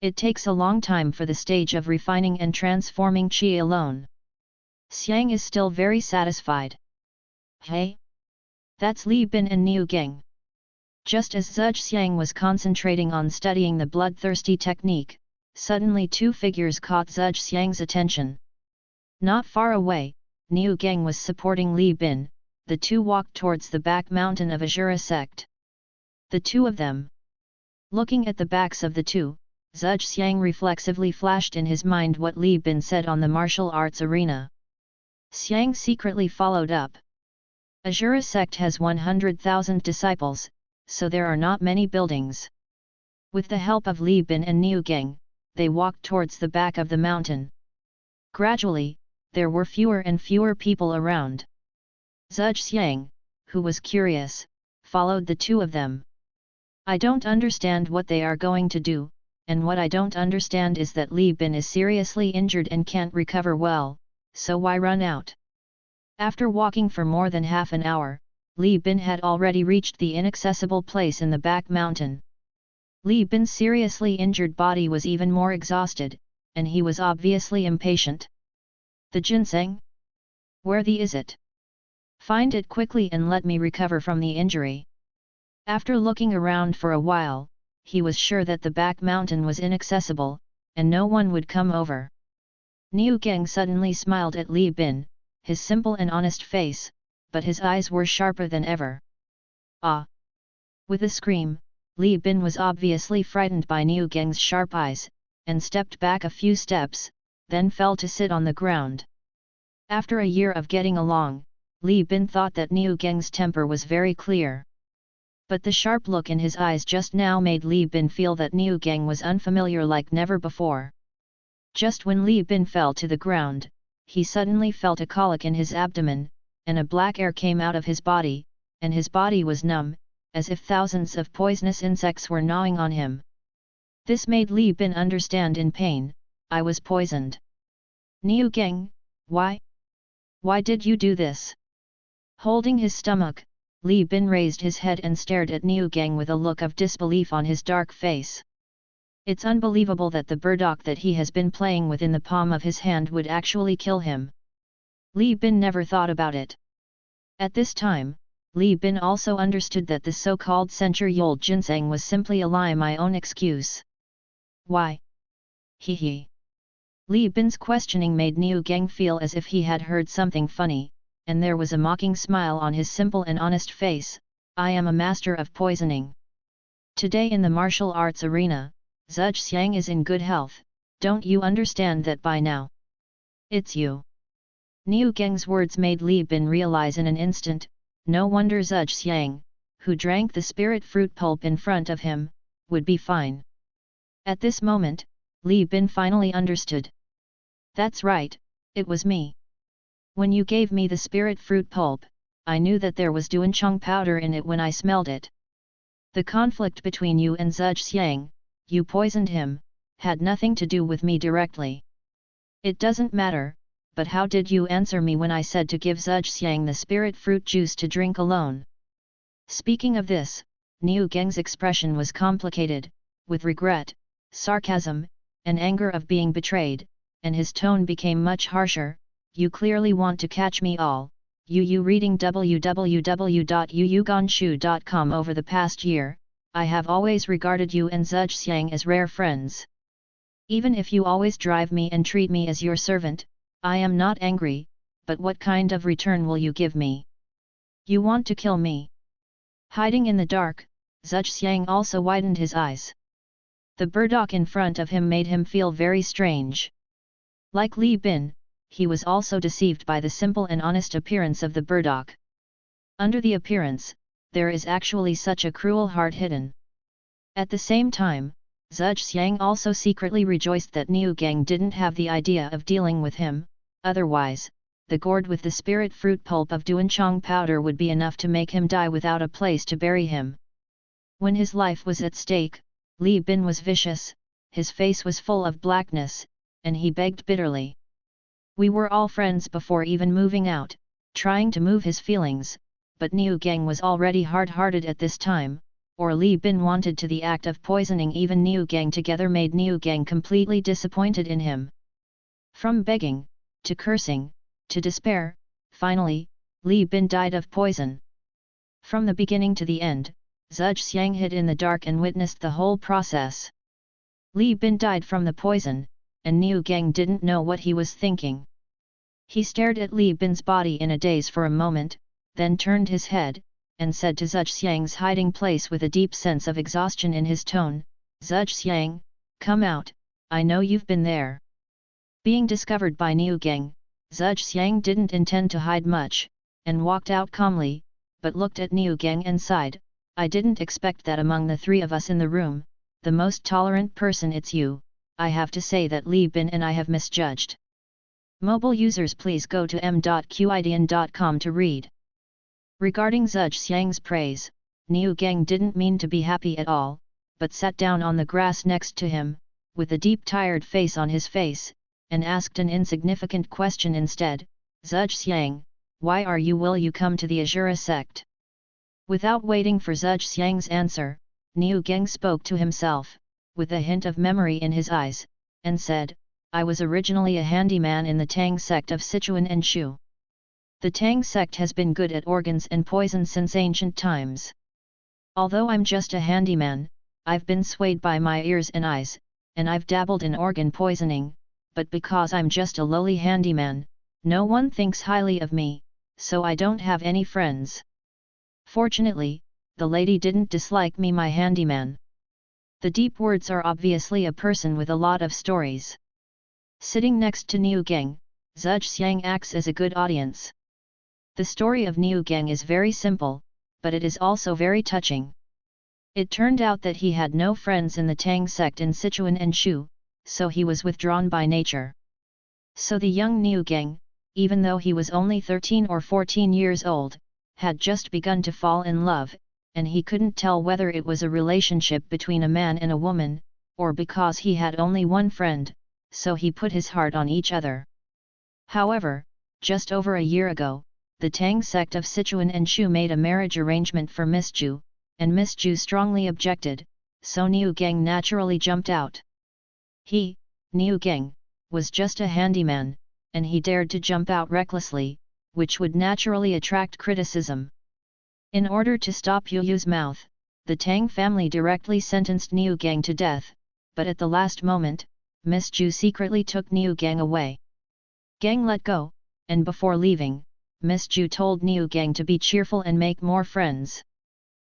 It takes a long time for the stage of refining and transforming qi alone. Xiang is still very satisfied. Hey! That's Li Bin and Niu Gang. Just as Zhuge Xiang was concentrating on studying the bloodthirsty technique, suddenly two figures caught Zhuge Xiang's attention. Not far away, Niu Gang was supporting Li Bin. The two walked towards the back mountain of Azura sect. The two of them. Looking at the backs of the two, Zhuge Xiang reflexively flashed in his mind what Li Bin said on the martial arts arena. Xiang secretly followed up. Azura sect has 100,000 disciples, so there are not many buildings. With the help of Li Bin and Niu Gang, they walked towards the back of the mountain. Gradually, there were fewer and fewer people around. Zhuge Xiang, who was curious, followed the two of them. I don't understand what they are going to do, and what I don't understand is that Li Bin is seriously injured and can't recover well, so why run out? After walking for more than half an hour, Li Bin had already reached the inaccessible place in the back mountain. Li Bin's seriously injured body was even more exhausted, and he was obviously impatient. The ginseng? Where is it? Find it quickly and let me recover from the injury. After looking around for a while, he was sure that the back mountain was inaccessible, and no one would come over. Niu Gang suddenly smiled at Li Bin, his simple and honest face, but his eyes were sharper than ever. Ah! With a scream, Li Bin was obviously frightened by Niu Gang's sharp eyes, and stepped back a few steps, then fell to sit on the ground. After a year of getting along, Li Bin thought that Niu Gang's temper was very clear. But the sharp look in his eyes just now made Li Bin feel that Niu Gang was unfamiliar like never before. Just when Li Bin fell to the ground, he suddenly felt a colic in his abdomen, and a black air came out of his body, and his body was numb, as if thousands of poisonous insects were gnawing on him. This made Li Bin understand in pain, I was poisoned. Niu Gang, why? Why did you do this? Holding his stomach, Li Bin raised his head and stared at Niu Gang with a look of disbelief on his dark face. It's unbelievable that the burdock that he has been playing with in the palm of his hand would actually kill him. Li Bin never thought about it. At this time, Li Bin also understood that the so-called century-old ginseng was simply a lie, my own excuse. Why? Hee hee. Li Bin's questioning made Niu Gang feel as if he had heard something funny, and there was a mocking smile on his simple and honest face. I am a master of poisoning. Today in the martial arts arena, Zhuge Xiang is in good health, don't you understand that by now? It's you. Niu Gang's words made Li Bin realize in an instant, no wonder Zhuge Xiang, who drank the spirit fruit pulp in front of him, would be fine. At this moment, Li Bin finally understood. That's right, it was me. When you gave me the spirit fruit pulp, I knew that there was duanchong powder in it when I smelled it. The conflict between you and Zhuge Xiang, you poisoned him, had nothing to do with me directly. It doesn't matter, but how did you answer me when I said to give Zhuge Xiang the spirit fruit juice to drink alone? Speaking of this, Niu Gang's expression was complicated, with regret, sarcasm, and anger of being betrayed, and his tone became much harsher. You clearly want to catch me all. You reading www.yuyuganshu.com. Over the past year, I have always regarded you and Zhuge Xiang as rare friends. Even if you always drive me and treat me as your servant, I am not angry, but what kind of return will you give me? You want to kill me? Hiding in the dark, Zhuge Xiang also widened his eyes. The burdock in front of him made him feel very strange. Like Li Bin, he was also deceived by the simple and honest appearance of the burdock. Under the appearance, there is actually such a cruel heart hidden. At the same time, Zhuge Xiang also secretly rejoiced that Niu Gang didn't have the idea of dealing with him, otherwise, the gourd with the spirit fruit pulp of duanchong powder would be enough to make him die without a place to bury him. When his life was at stake, Li Bin was vicious, his face was full of blackness, and he begged bitterly. We were all friends before even moving out, trying to move his feelings, but Niu Gang was already hard-hearted at this time, or Li Bin wanted to. The act of poisoning even Niu Gang together made Niu Gang completely disappointed in him. From begging, to cursing, to despair, finally, Li Bin died of poison. From the beginning to the end, Zhuge Xiang hid in the dark and witnessed the whole process. Li Bin died from the poison, and Niu Gang didn't know what he was thinking. He stared at Li Bin's body in a daze for a moment, then turned his head, and said to Zhuge Xiang's hiding place with a deep sense of exhaustion in his tone, "Zhuge Xiang, come out, I know you've been there." Being discovered by Niu Gang, Zhuge Xiang didn't intend to hide much, and walked out calmly, but looked at Niu Gang and sighed, "I didn't expect that among the three of us in the room, the most tolerant person it's you. I have to say that Li Bin and I have misjudged." Mobile users please go to m.qidian.com to read. Regarding Zhuge Xiang's praise, Niu Gang didn't mean to be happy at all, but sat down on the grass next to him, with a deep tired face on his face, and asked an insignificant question instead, "Zhuge Xiang, why will you come to the Azura sect?" Without waiting for Zhuge Xiang's answer, Niu Gang spoke to himself, with a hint of memory in his eyes, and said, "I was originally a handyman in the Tang sect of Sichuan and Shu. The Tang sect has been good at organs and poison since ancient times. Although I'm just a handyman, I've been swayed by my ears and eyes, and I've dabbled in organ poisoning, but because I'm just a lowly handyman, no one thinks highly of me, so I don't have any friends. Fortunately, the lady didn't dislike me, my handyman." The deep words are obviously a person with a lot of stories. Sitting next to Niu Gang, Zhuge Xiang acts as a good audience. The story of Niu Gang is very simple, but it is also very touching. It turned out that he had no friends in the Tang sect in Sichuan and Shu, so he was withdrawn by nature. So the young Niu Gang, even though he was only 13 or 14 years old, had just begun to fall in love, and he couldn't tell whether it was a relationship between a man and a woman, or because he had only one friend, so he put his heart on each other. However, just over a year ago, the Tang sect of Sichuan and Shu made a marriage arrangement for Miss Ju, and Miss Ju strongly objected, so Niu Gang naturally jumped out. He, Niu Gang, was just a handyman, and he dared to jump out recklessly, which would naturally attract criticism. In order to stop Yu's mouth, the Tang family directly sentenced Niu Gang to death, but at the last moment, Miss Ju secretly took Niu Gang away. Gang let go, and before leaving, Miss Ju told Niu Gang to be cheerful and make more friends.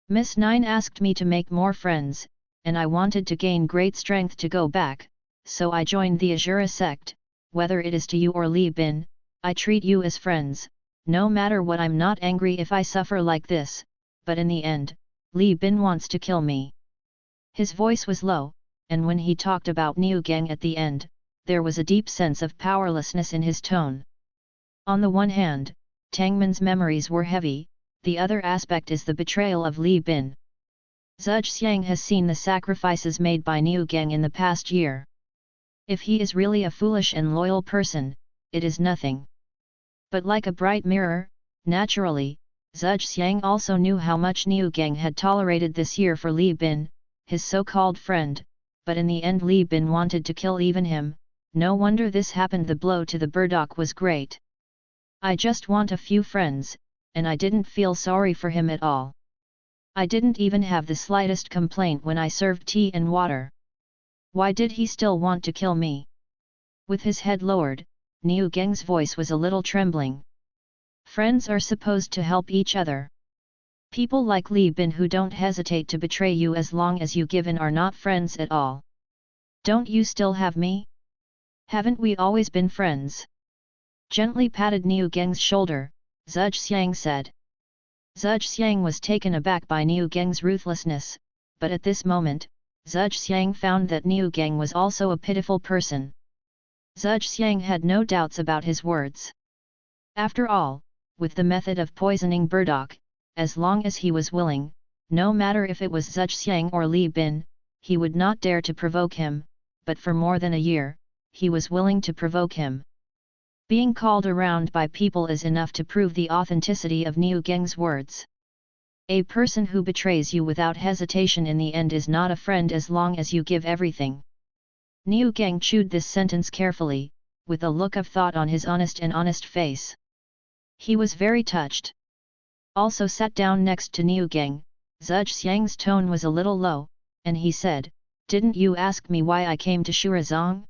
"Miss Nine asked me to make more friends, and I wanted to gain great strength to go back, so I joined the Azura sect. Whether it is to you or Li Bin, I treat you as friends, no matter what. I'm not angry if I suffer like this, but in the end, Li Bin wants to kill me." His voice was low, and when he talked about Niu Gang at the end, there was a deep sense of powerlessness in his tone. On the one hand, Tangman's memories were heavy, the other aspect is the betrayal of Li Bin. Zhuge Xiang has seen the sacrifices made by Niu Gang in the past year. If he is really a foolish and loyal person, it is nothing. But like a bright mirror, naturally, Zhuge Xiang also knew how much Niu Gang had tolerated this year for Li Bin, his so-called friend, but in the end Li Bin wanted to kill even him. No wonder this happened. The blow to the burdock was great. "I just want a few friends, and I didn't feel sorry for him at all. I didn't even have the slightest complaint when I served tea and water. Why did he still want to kill me?" With his head lowered, Niu Gang's voice was a little trembling. "Friends are supposed to help each other. People like Li Bin who don't hesitate to betray you as long as you give in are not friends at all. Don't you still have me? Haven't we always been friends?" Gently patted Niu Gang's shoulder, Zhuge Xiang said. Zhuge Xiang was taken aback by Niu Gang's ruthlessness, but at this moment, Zhuge Xiang found that Niu Gang was also a pitiful person. Zhuge Xiang had no doubts about his words. After all, with the method of poisoning burdock, as long as he was willing, no matter if it was Zhuge Xiang or Li Bin, he would not dare to provoke him, but for more than a year, he was willing to provoke him. Being called around by people is enough to prove the authenticity of Niu Gang's words. A person who betrays you without hesitation in the end is not a friend as long as you give everything. Niu Gang chewed this sentence carefully, with a look of thought on his honest face. He was very touched. also sat down next to Niu Gang. Zhuge Xiang's tone was a little low, and he said, "Didn't you ask me why I came to Shurazong?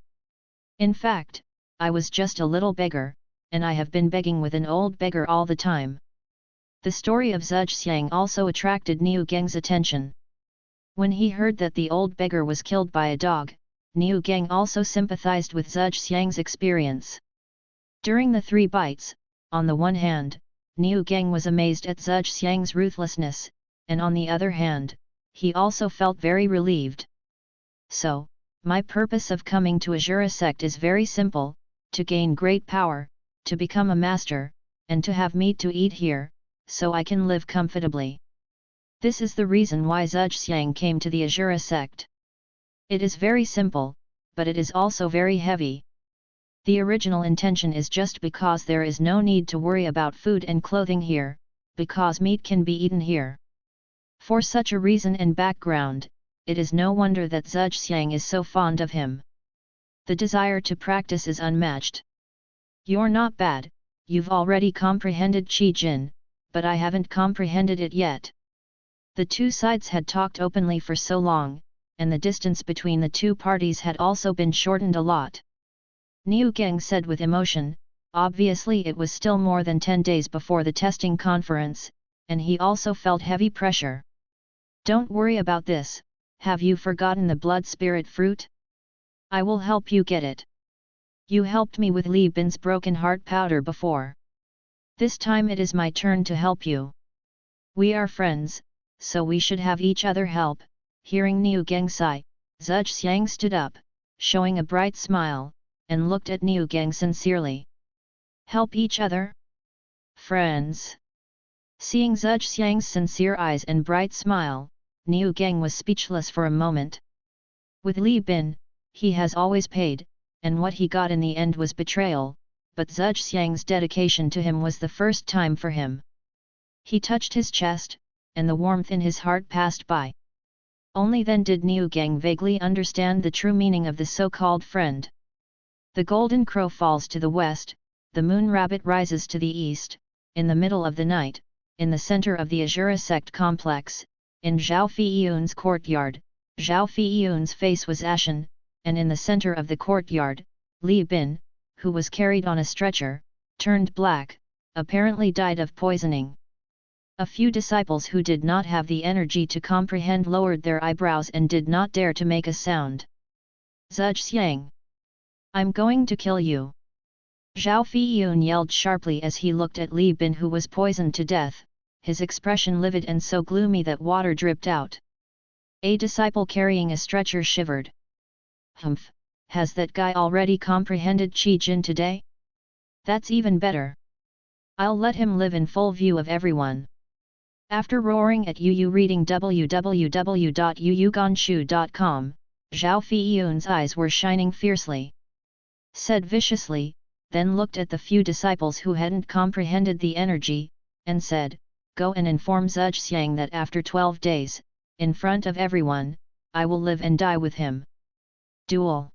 In fact, I was just a little beggar, and I have been begging with an old beggar all the time." The story of Zhuge Xiang also attracted Niu Gang's attention. When he heard that the old beggar was killed by a dog, Niu Gang also sympathized with Zhuge Xiang's experience. During the 3 bites, on the one hand, Niu Gang was amazed at Zhuge Xiang's ruthlessness, and on the other hand, he also felt very relieved. "So, my purpose of coming to Azura sect is very simple, to gain great power, to become a master, and to have meat to eat here, so I can live comfortably. This is the reason why Zhuge Xiang came to the Azura sect. It is very simple, but it is also very heavy. The original intention is just because there is no need to worry about food and clothing here, because meat can be eaten here. For such a reason and background, it is no wonder that Zhuge Xiang is so fond of him. The desire to practice is unmatched. You're not bad, you've already comprehended Qi Jin, but I haven't comprehended it yet." The two sides had talked openly for so long, and the distance between the two parties had also been shortened a lot. Niu Gang said with emotion, obviously it was still more than 10 days before the testing conference, and he also felt heavy pressure. "Don't worry about this, have you forgotten the blood spirit fruit? I will help you get it. You helped me with Li Bin's broken heart powder before. This time it is my turn to help you. We are friends, so we should have each other help." Hearing Niu Gang sigh, Zhuge Xiang stood up, showing a bright smile, and looked at Niu Gang sincerely. "Help each other? Friends?" Seeing Zhuge Xiang's sincere eyes and bright smile, Niu Gang was speechless for a moment. With Li Bin, he has always paid, and what he got in the end was betrayal, but Zhuge Xiang's dedication to him was the first time for him. He touched his chest, and the warmth in his heart passed by. Only then did Niu Gang vaguely understand the true meaning of the so-called friend. The golden crow falls to the west, the moon rabbit rises to the east, in the middle of the night, in the center of the Azura sect complex, in Zhao Feiyun's courtyard. Zhao Feiyun's face was ashen, and in the center of the courtyard, Li Bin, who was carried on a stretcher, turned black, apparently died of poisoning. A few disciples who did not have the energy to comprehend lowered their eyebrows and did not dare to make a sound. "Zhuge Xiang! I'm going to kill you!" Zhao Feiyun yelled sharply as he looked at Li Bin, who was poisoned to death, his expression livid and so gloomy that water dripped out. A disciple carrying a stretcher shivered. "Humph, has that guy already comprehended Qi Jin today? That's even better. I'll let him live in full view of everyone." After roaring at Yu reading www.yuyuganshu.com, Zhao Feiyun's eyes were shining fiercely. Said viciously, then looked at the few disciples who hadn't comprehended the energy, and said, "Go and inform Zhuge Xiang that after 12 days, in front of everyone, I will live and die with him." Duel.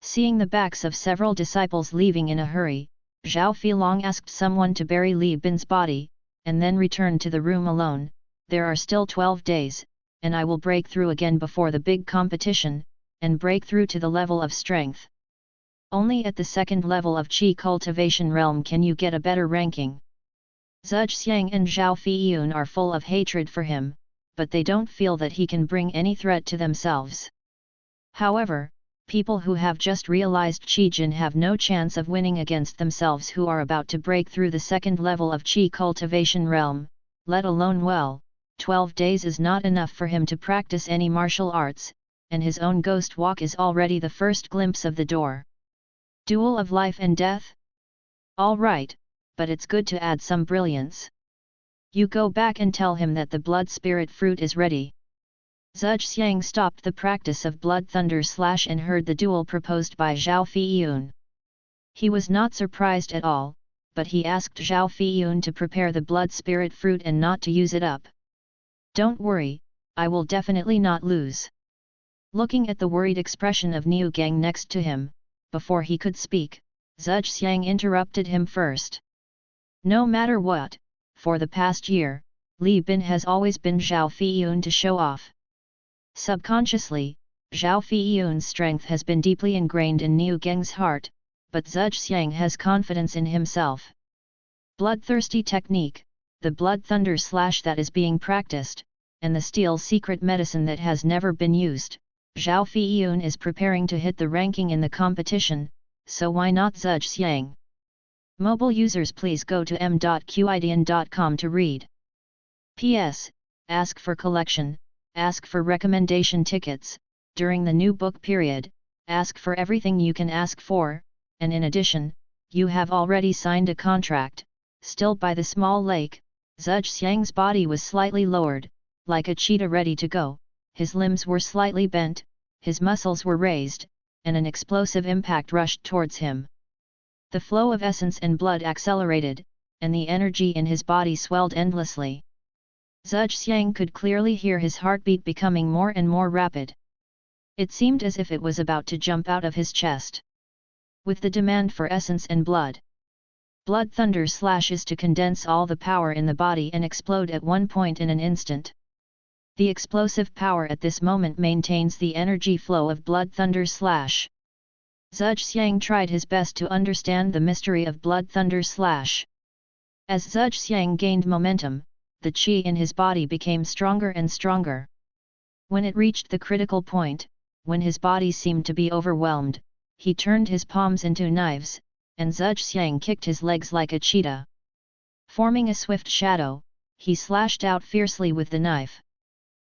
Seeing the backs of several disciples leaving in a hurry, Zhao Feilong asked someone to bury Li Bin's body, and then returned to the room alone. "There are still 12 days, and I will break through again before the big competition, and break through to the level of strength. Only at the second level of Qi cultivation realm can you get a better ranking." Zhuge Xiang and Zhao Feiyun are full of hatred for him, but they don't feel that he can bring any threat to themselves. However, people who have just realized Qi Jin have no chance of winning against themselves who are about to break through the second level of Qi cultivation realm, let alone 12 days is not enough for him to practice any martial arts, and his own ghost walk is already the first glimpse of the door. Duel of life and death? All right, but it's good to add some brilliance. You go back and tell him that the blood spirit fruit is ready. Zhuge Xiang stopped the practice of blood thunder slash and heard the duel proposed by Zhao Feiyun. He was not surprised at all, but he asked Zhao Feiyun to prepare the blood spirit fruit and not to use it up. "Don't worry, I will definitely not lose." Looking at the worried expression of Niu Gang next to him, before he could speak, Zhuge Xiang interrupted him first. "No matter what, for the past year, Li Bin has always been Zhao Feiyun to show off. Subconsciously, Zhao Feiyun's strength has been deeply ingrained in Niu Geng's heart, but Zhejiang has confidence in himself. Bloodthirsty technique, the blood thunder slash that is being practiced, and the steel secret medicine that has never been used, Zhao Feiyun is preparing to hit the ranking in the competition, so why not Zhejiang? Mobile users please go to m.qidian.com to read. P.S. Ask for collection, ask for recommendation tickets, during the new book period, ask for everything you can ask for, and in addition, you have already signed a contract. Still by the small lake, Zhejiang's body was slightly lowered, like a cheetah ready to go, his limbs were slightly bent, his muscles were raised, and an explosive impact rushed towards him. The flow of essence and blood accelerated, and the energy in his body swelled endlessly. Zhejiang could clearly hear his heartbeat becoming more and more rapid. It seemed as if it was about to jump out of his chest. With the demand for essence and blood, blood thunder slash is to condense all the power in the body and explode at one point in an instant. The explosive power at this moment maintains the energy flow of blood thunder slash. Zhejiang tried his best to understand the mystery of blood thunder slash. As Zhejiang gained momentum, the qi in his body became stronger and stronger. When it reached the critical point, when his body seemed to be overwhelmed, he turned his palms into knives, and Zhejiang kicked his legs like a cheetah. Forming a swift shadow, he slashed out fiercely with the knife.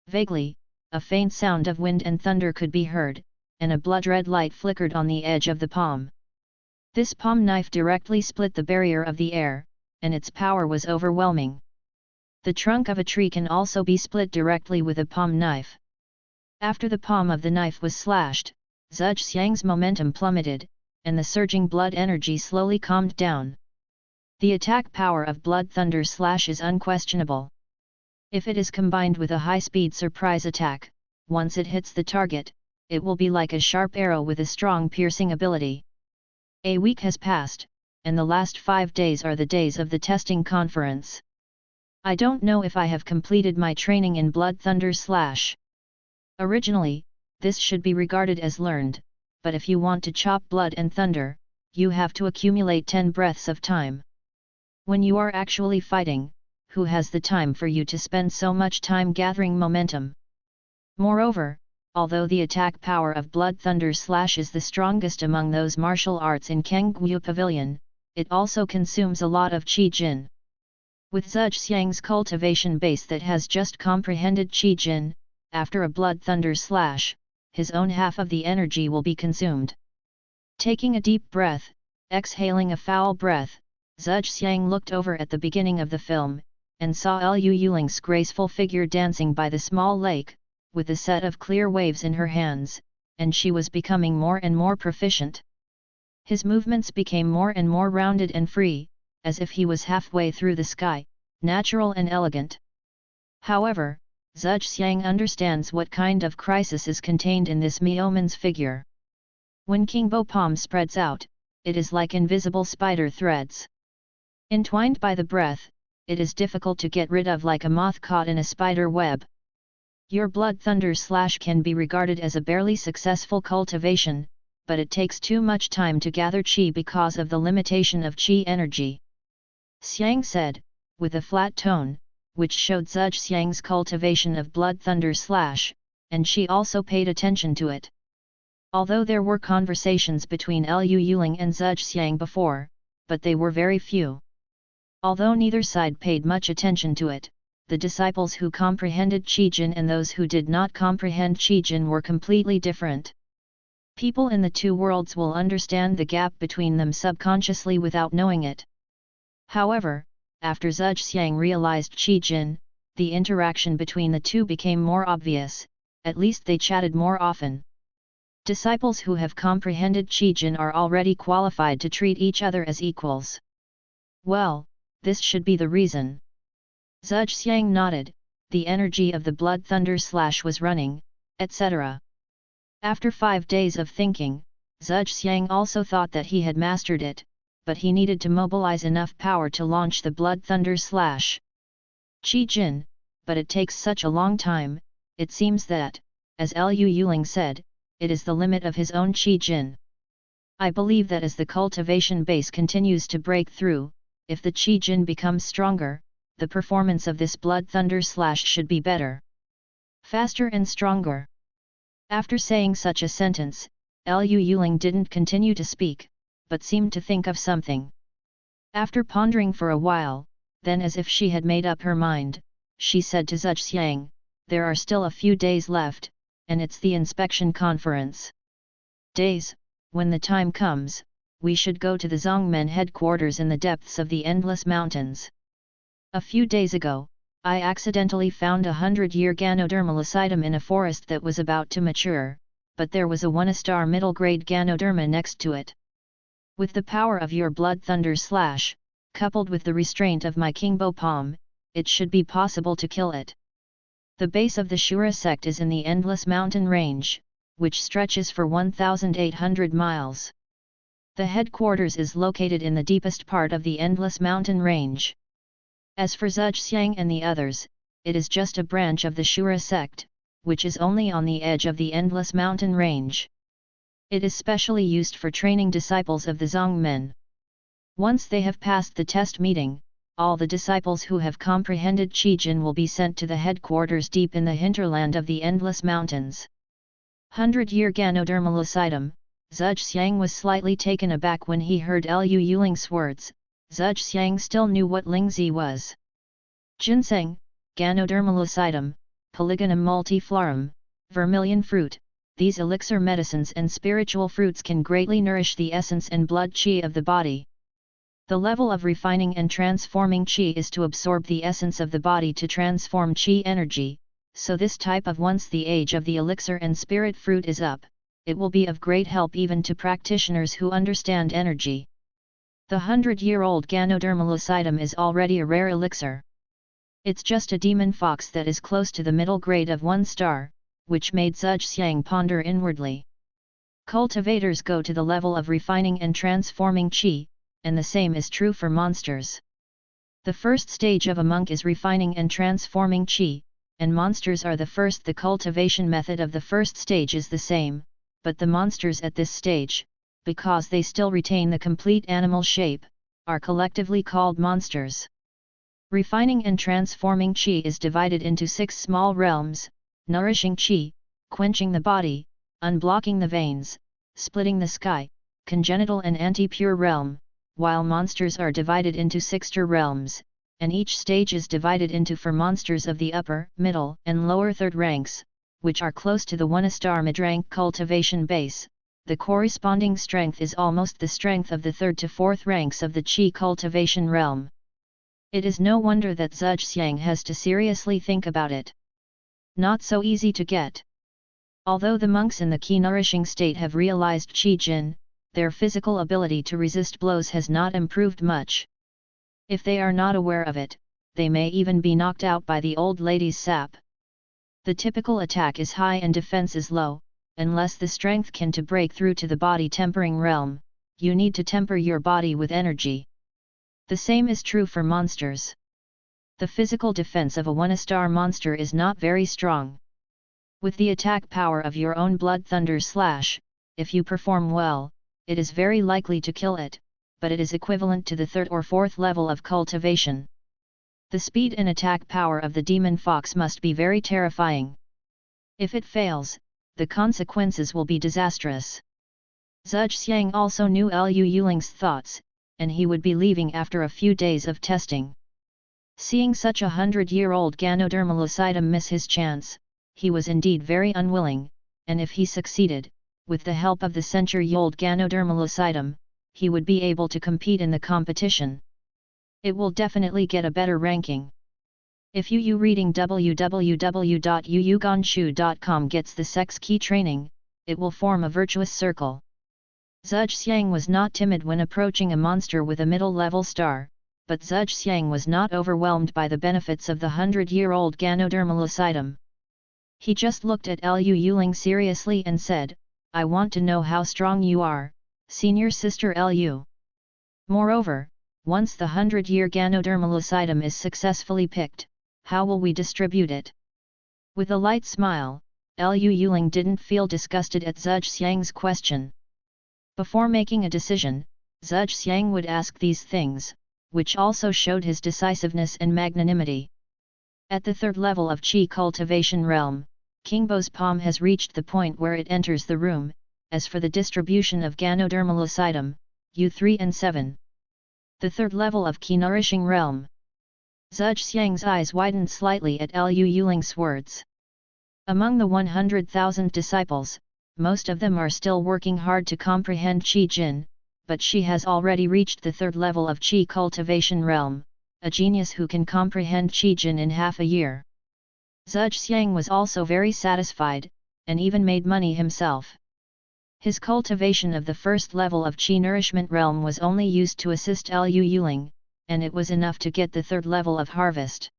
Vaguely, a faint sound of wind and thunder could be heard, and a blood-red light flickered on the edge of the palm. This palm knife directly split the barrier of the air, and its power was overwhelming. The trunk of a tree can also be split directly with a palm knife. After the palm of the knife was slashed, Zhejiang's momentum plummeted, and the surging blood energy slowly calmed down. The attack power of blood thunder slash is unquestionable. If it is combined with a high-speed surprise attack, once it hits the target, it will be like a sharp arrow with a strong piercing ability. A week has passed, and the last 5 days are the days of the testing conference. I don't know if I have completed my training in blood thunder slash. Originally, this should be regarded as learned, but if you want to chop blood and thunder, you have to accumulate 10 breaths of time. When you are actually fighting, who has the time for you to spend so much time gathering momentum? Moreover, although the attack power of blood thunder slash is the strongest among those martial arts in Kanggu Pavilion, it also consumes a lot of Qi Jin. With Zhejiang's cultivation base that has just comprehended Qi Jin, after a blood thunder slash, his own half of the energy will be consumed. Taking a deep breath, exhaling a foul breath, Zhejiang looked over at the beginning of the film, and saw Lu Yuling's graceful figure dancing by the small lake, with a set of clear waves in her hands, and she was becoming more and more proficient. His movements became more and more rounded and free, as if he was halfway through the sky, natural and elegant. However, Zhejiang understands what kind of crisis is contained in this Myoman's figure. When Kingbo palm spreads out, it is like invisible spider threads. Entwined by the breath, it is difficult to get rid of like a moth caught in a spider web. Your blood thunder slash can be regarded as a barely successful cultivation, but it takes too much time to gather qi because of the limitation of qi energy. Xiang said, with a flat tone, which showed Zhejiang's cultivation of blood thunder slash, and she also paid attention to it. Although there were conversations between Lu Yuling and Zhejiang before, but they were very few. Although neither side paid much attention to it, the disciples who comprehended Qijin and those who did not comprehend Qijin were completely different. People in the two worlds will understand the gap between them subconsciously without knowing it. However, after Zhejiang realized Qijin, the interaction between the two became more obvious, at least they chatted more often. Disciples who have comprehended Qijin are already qualified to treat each other as equals. Well, this should be the reason. Zhejiang nodded, the energy of the blood thunder slash was running, etc. After 5 days of thinking, Zhejiang also thought that he had mastered it, but he needed to mobilize enough power to launch the Blood Thunder Slash. Qi Jin, but it takes such a long time, it seems that, as Liu Yuling said, it is the limit of his own Qi Jin. I believe that as the cultivation base continues to break through, if the Qi Jin becomes stronger, the performance of this Blood Thunder Slash should be better. Faster and stronger. After saying such a sentence, Liu Yuling didn't continue to speak, but seemed to think of something. After pondering for a while, then as if she had made up her mind, she said to Zhuxiang, "There are still a few days left, and it's the inspection conference. Days, when the time comes, we should go to the Zongmen headquarters in the depths of the Endless Mountains. A few days ago, I accidentally found 100-year Ganoderma lucidum in a forest that was about to mature, but there was a 1-star middle-grade Ganoderma next to it. With the power of your Blood Thunder Slash, coupled with the restraint of my Kingbo Palm, it should be possible to kill it. The base of the Shura sect is in the Endless Mountain Range, which stretches for 1,800 miles. The headquarters is located in the deepest part of the Endless Mountain Range. As for Zhuxiang and the others, it is just a branch of the Shura sect, which is only on the edge of the Endless Mountain Range. It is specially used for training disciples of the Zongmen. Once they have passed the test meeting, all the disciples who have comprehended Qi Jin will be sent to the headquarters deep in the hinterland of the Endless Mountains. 100-year Ganoderma lucidum. Zhuxiang was slightly taken aback when he heard Liu Yuling's words. Zhuxiang still knew what Lingzi was. Ginseng, Ganoderma lucidum, Polygonum multiflorum, vermilion fruit. These elixir medicines and spiritual fruits can greatly nourish the essence and blood qi of the body. The level of refining and transforming qi is to absorb the essence of the body to transform qi energy, so this type of once the age of the elixir and spirit fruit is up, it will be of great help even to practitioners who understand energy. The 100-year-old Ganoderma lucidum is already a rare elixir. It's just a demon fox that is close to the middle grade of 1 star, which made Zhuxiang ponder inwardly. Cultivators go to the level of refining and transforming qi, and the same is true for monsters. The first stage of a monk is refining and transforming qi, and monsters are the first. The cultivation method of the first stage is the same, but the monsters at this stage, because they still retain the complete animal shape, are collectively called monsters. Refining and transforming qi is divided into 6 small realms: nourishing qi, quenching the body, unblocking the veins, splitting the sky, congenital and anti-pure realm, while monsters are divided into 6 realms, and each stage is divided into 4 monsters of the upper, middle, and lower third ranks, which are close to the 1-star mid-rank cultivation base. The corresponding strength is almost the strength of the 3rd to 4th ranks of the qi cultivation realm. It is no wonder that Zhuxiang has to seriously think about it. Not so easy to get. Although the monks in the qi-nourishing state have realized Qi Jin, their physical ability to resist blows has not improved much. If they are not aware of it, they may even be knocked out by the old lady's sap. The typical attack is high and defense is low. Unless the strength can to break through to the body tempering realm, you need to temper your body with energy. The same is true for monsters. The physical defense of a 1-star monster is not very strong. With the attack power of your own Blood Thunder Slash, if you perform well, it is very likely to kill it, but it is equivalent to the 3rd or 4th level of cultivation. The speed and attack power of the demon fox must be very terrifying. If it fails, the consequences will be disastrous. Zhuxiang also knew Liu Yuling's thoughts, and he would be leaving after a few days of testing. Seeing such a 100-year-old Ganoderma lucidum miss his chance, he was indeed very unwilling, and if he succeeded, with the help of the century-old Ganoderma lucidum, he would be able to compete in the competition. It will definitely get a better ranking. If you reading www.yuyuganshu.com gets the sex key training, it will form a virtuous circle. Zhuxiang was not timid when approaching a monster with a middle-level star, but Zhuxiang was not overwhelmed by the benefits of the 100-year-old Ganoderma lucidum. He just looked at Liu Yuling seriously and said, "I want to know how strong you are, senior sister Liu." Moreover, once the 100-year Ganodermalocytum is successfully picked, how will we distribute it? With a light smile, Lu Yuling didn't feel disgusted at Zhuge Xiang's question. Before making a decision, Zhuge Xiang would ask these things, which also showed his decisiveness and magnanimity. At the third level of Qi cultivation realm, King Bo's palm has reached the point where it enters the room. As for the distribution of Ganodermalocytum, U3 and 7. The third level of Qi nourishing realm. Zhuge Xiang's eyes widened slightly at Lu Yuling's words. Among the 100,000 disciples, most of them are still working hard to comprehend Qi Jin, but she has already reached the third level of Qi cultivation realm, a genius who can comprehend Qi Jin in half a year. Zhuge Xiang was also very satisfied, and even made money himself. His cultivation of the first level of Qi nourishment realm was only used to assist Lu Yuling, and it was enough to get the third level of harvest.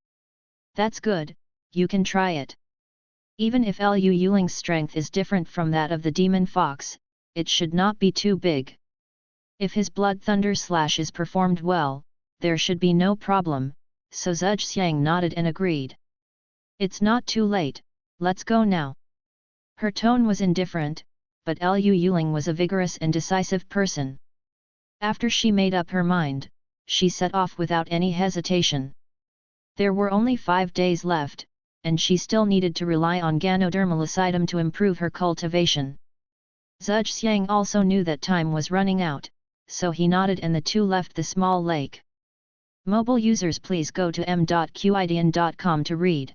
That's good, you can try it. Even if Lu Yuling's strength is different from that of the demon fox, it should not be too big. If his blood thunder slash is performed well, there should be no problem, so Zhuge Xiang nodded and agreed. It's not too late, let's go now. Her tone was indifferent, but Lu Yuling was a vigorous and decisive person. After she made up her mind, she set off without any hesitation. There were only 5 days left, and she still needed to rely on Ganodermalocytum to improve her cultivation. Zhuge Xiang also knew that time was running out, so he nodded and the two left the small lake. Mobile users please go to m.qidian.com to read.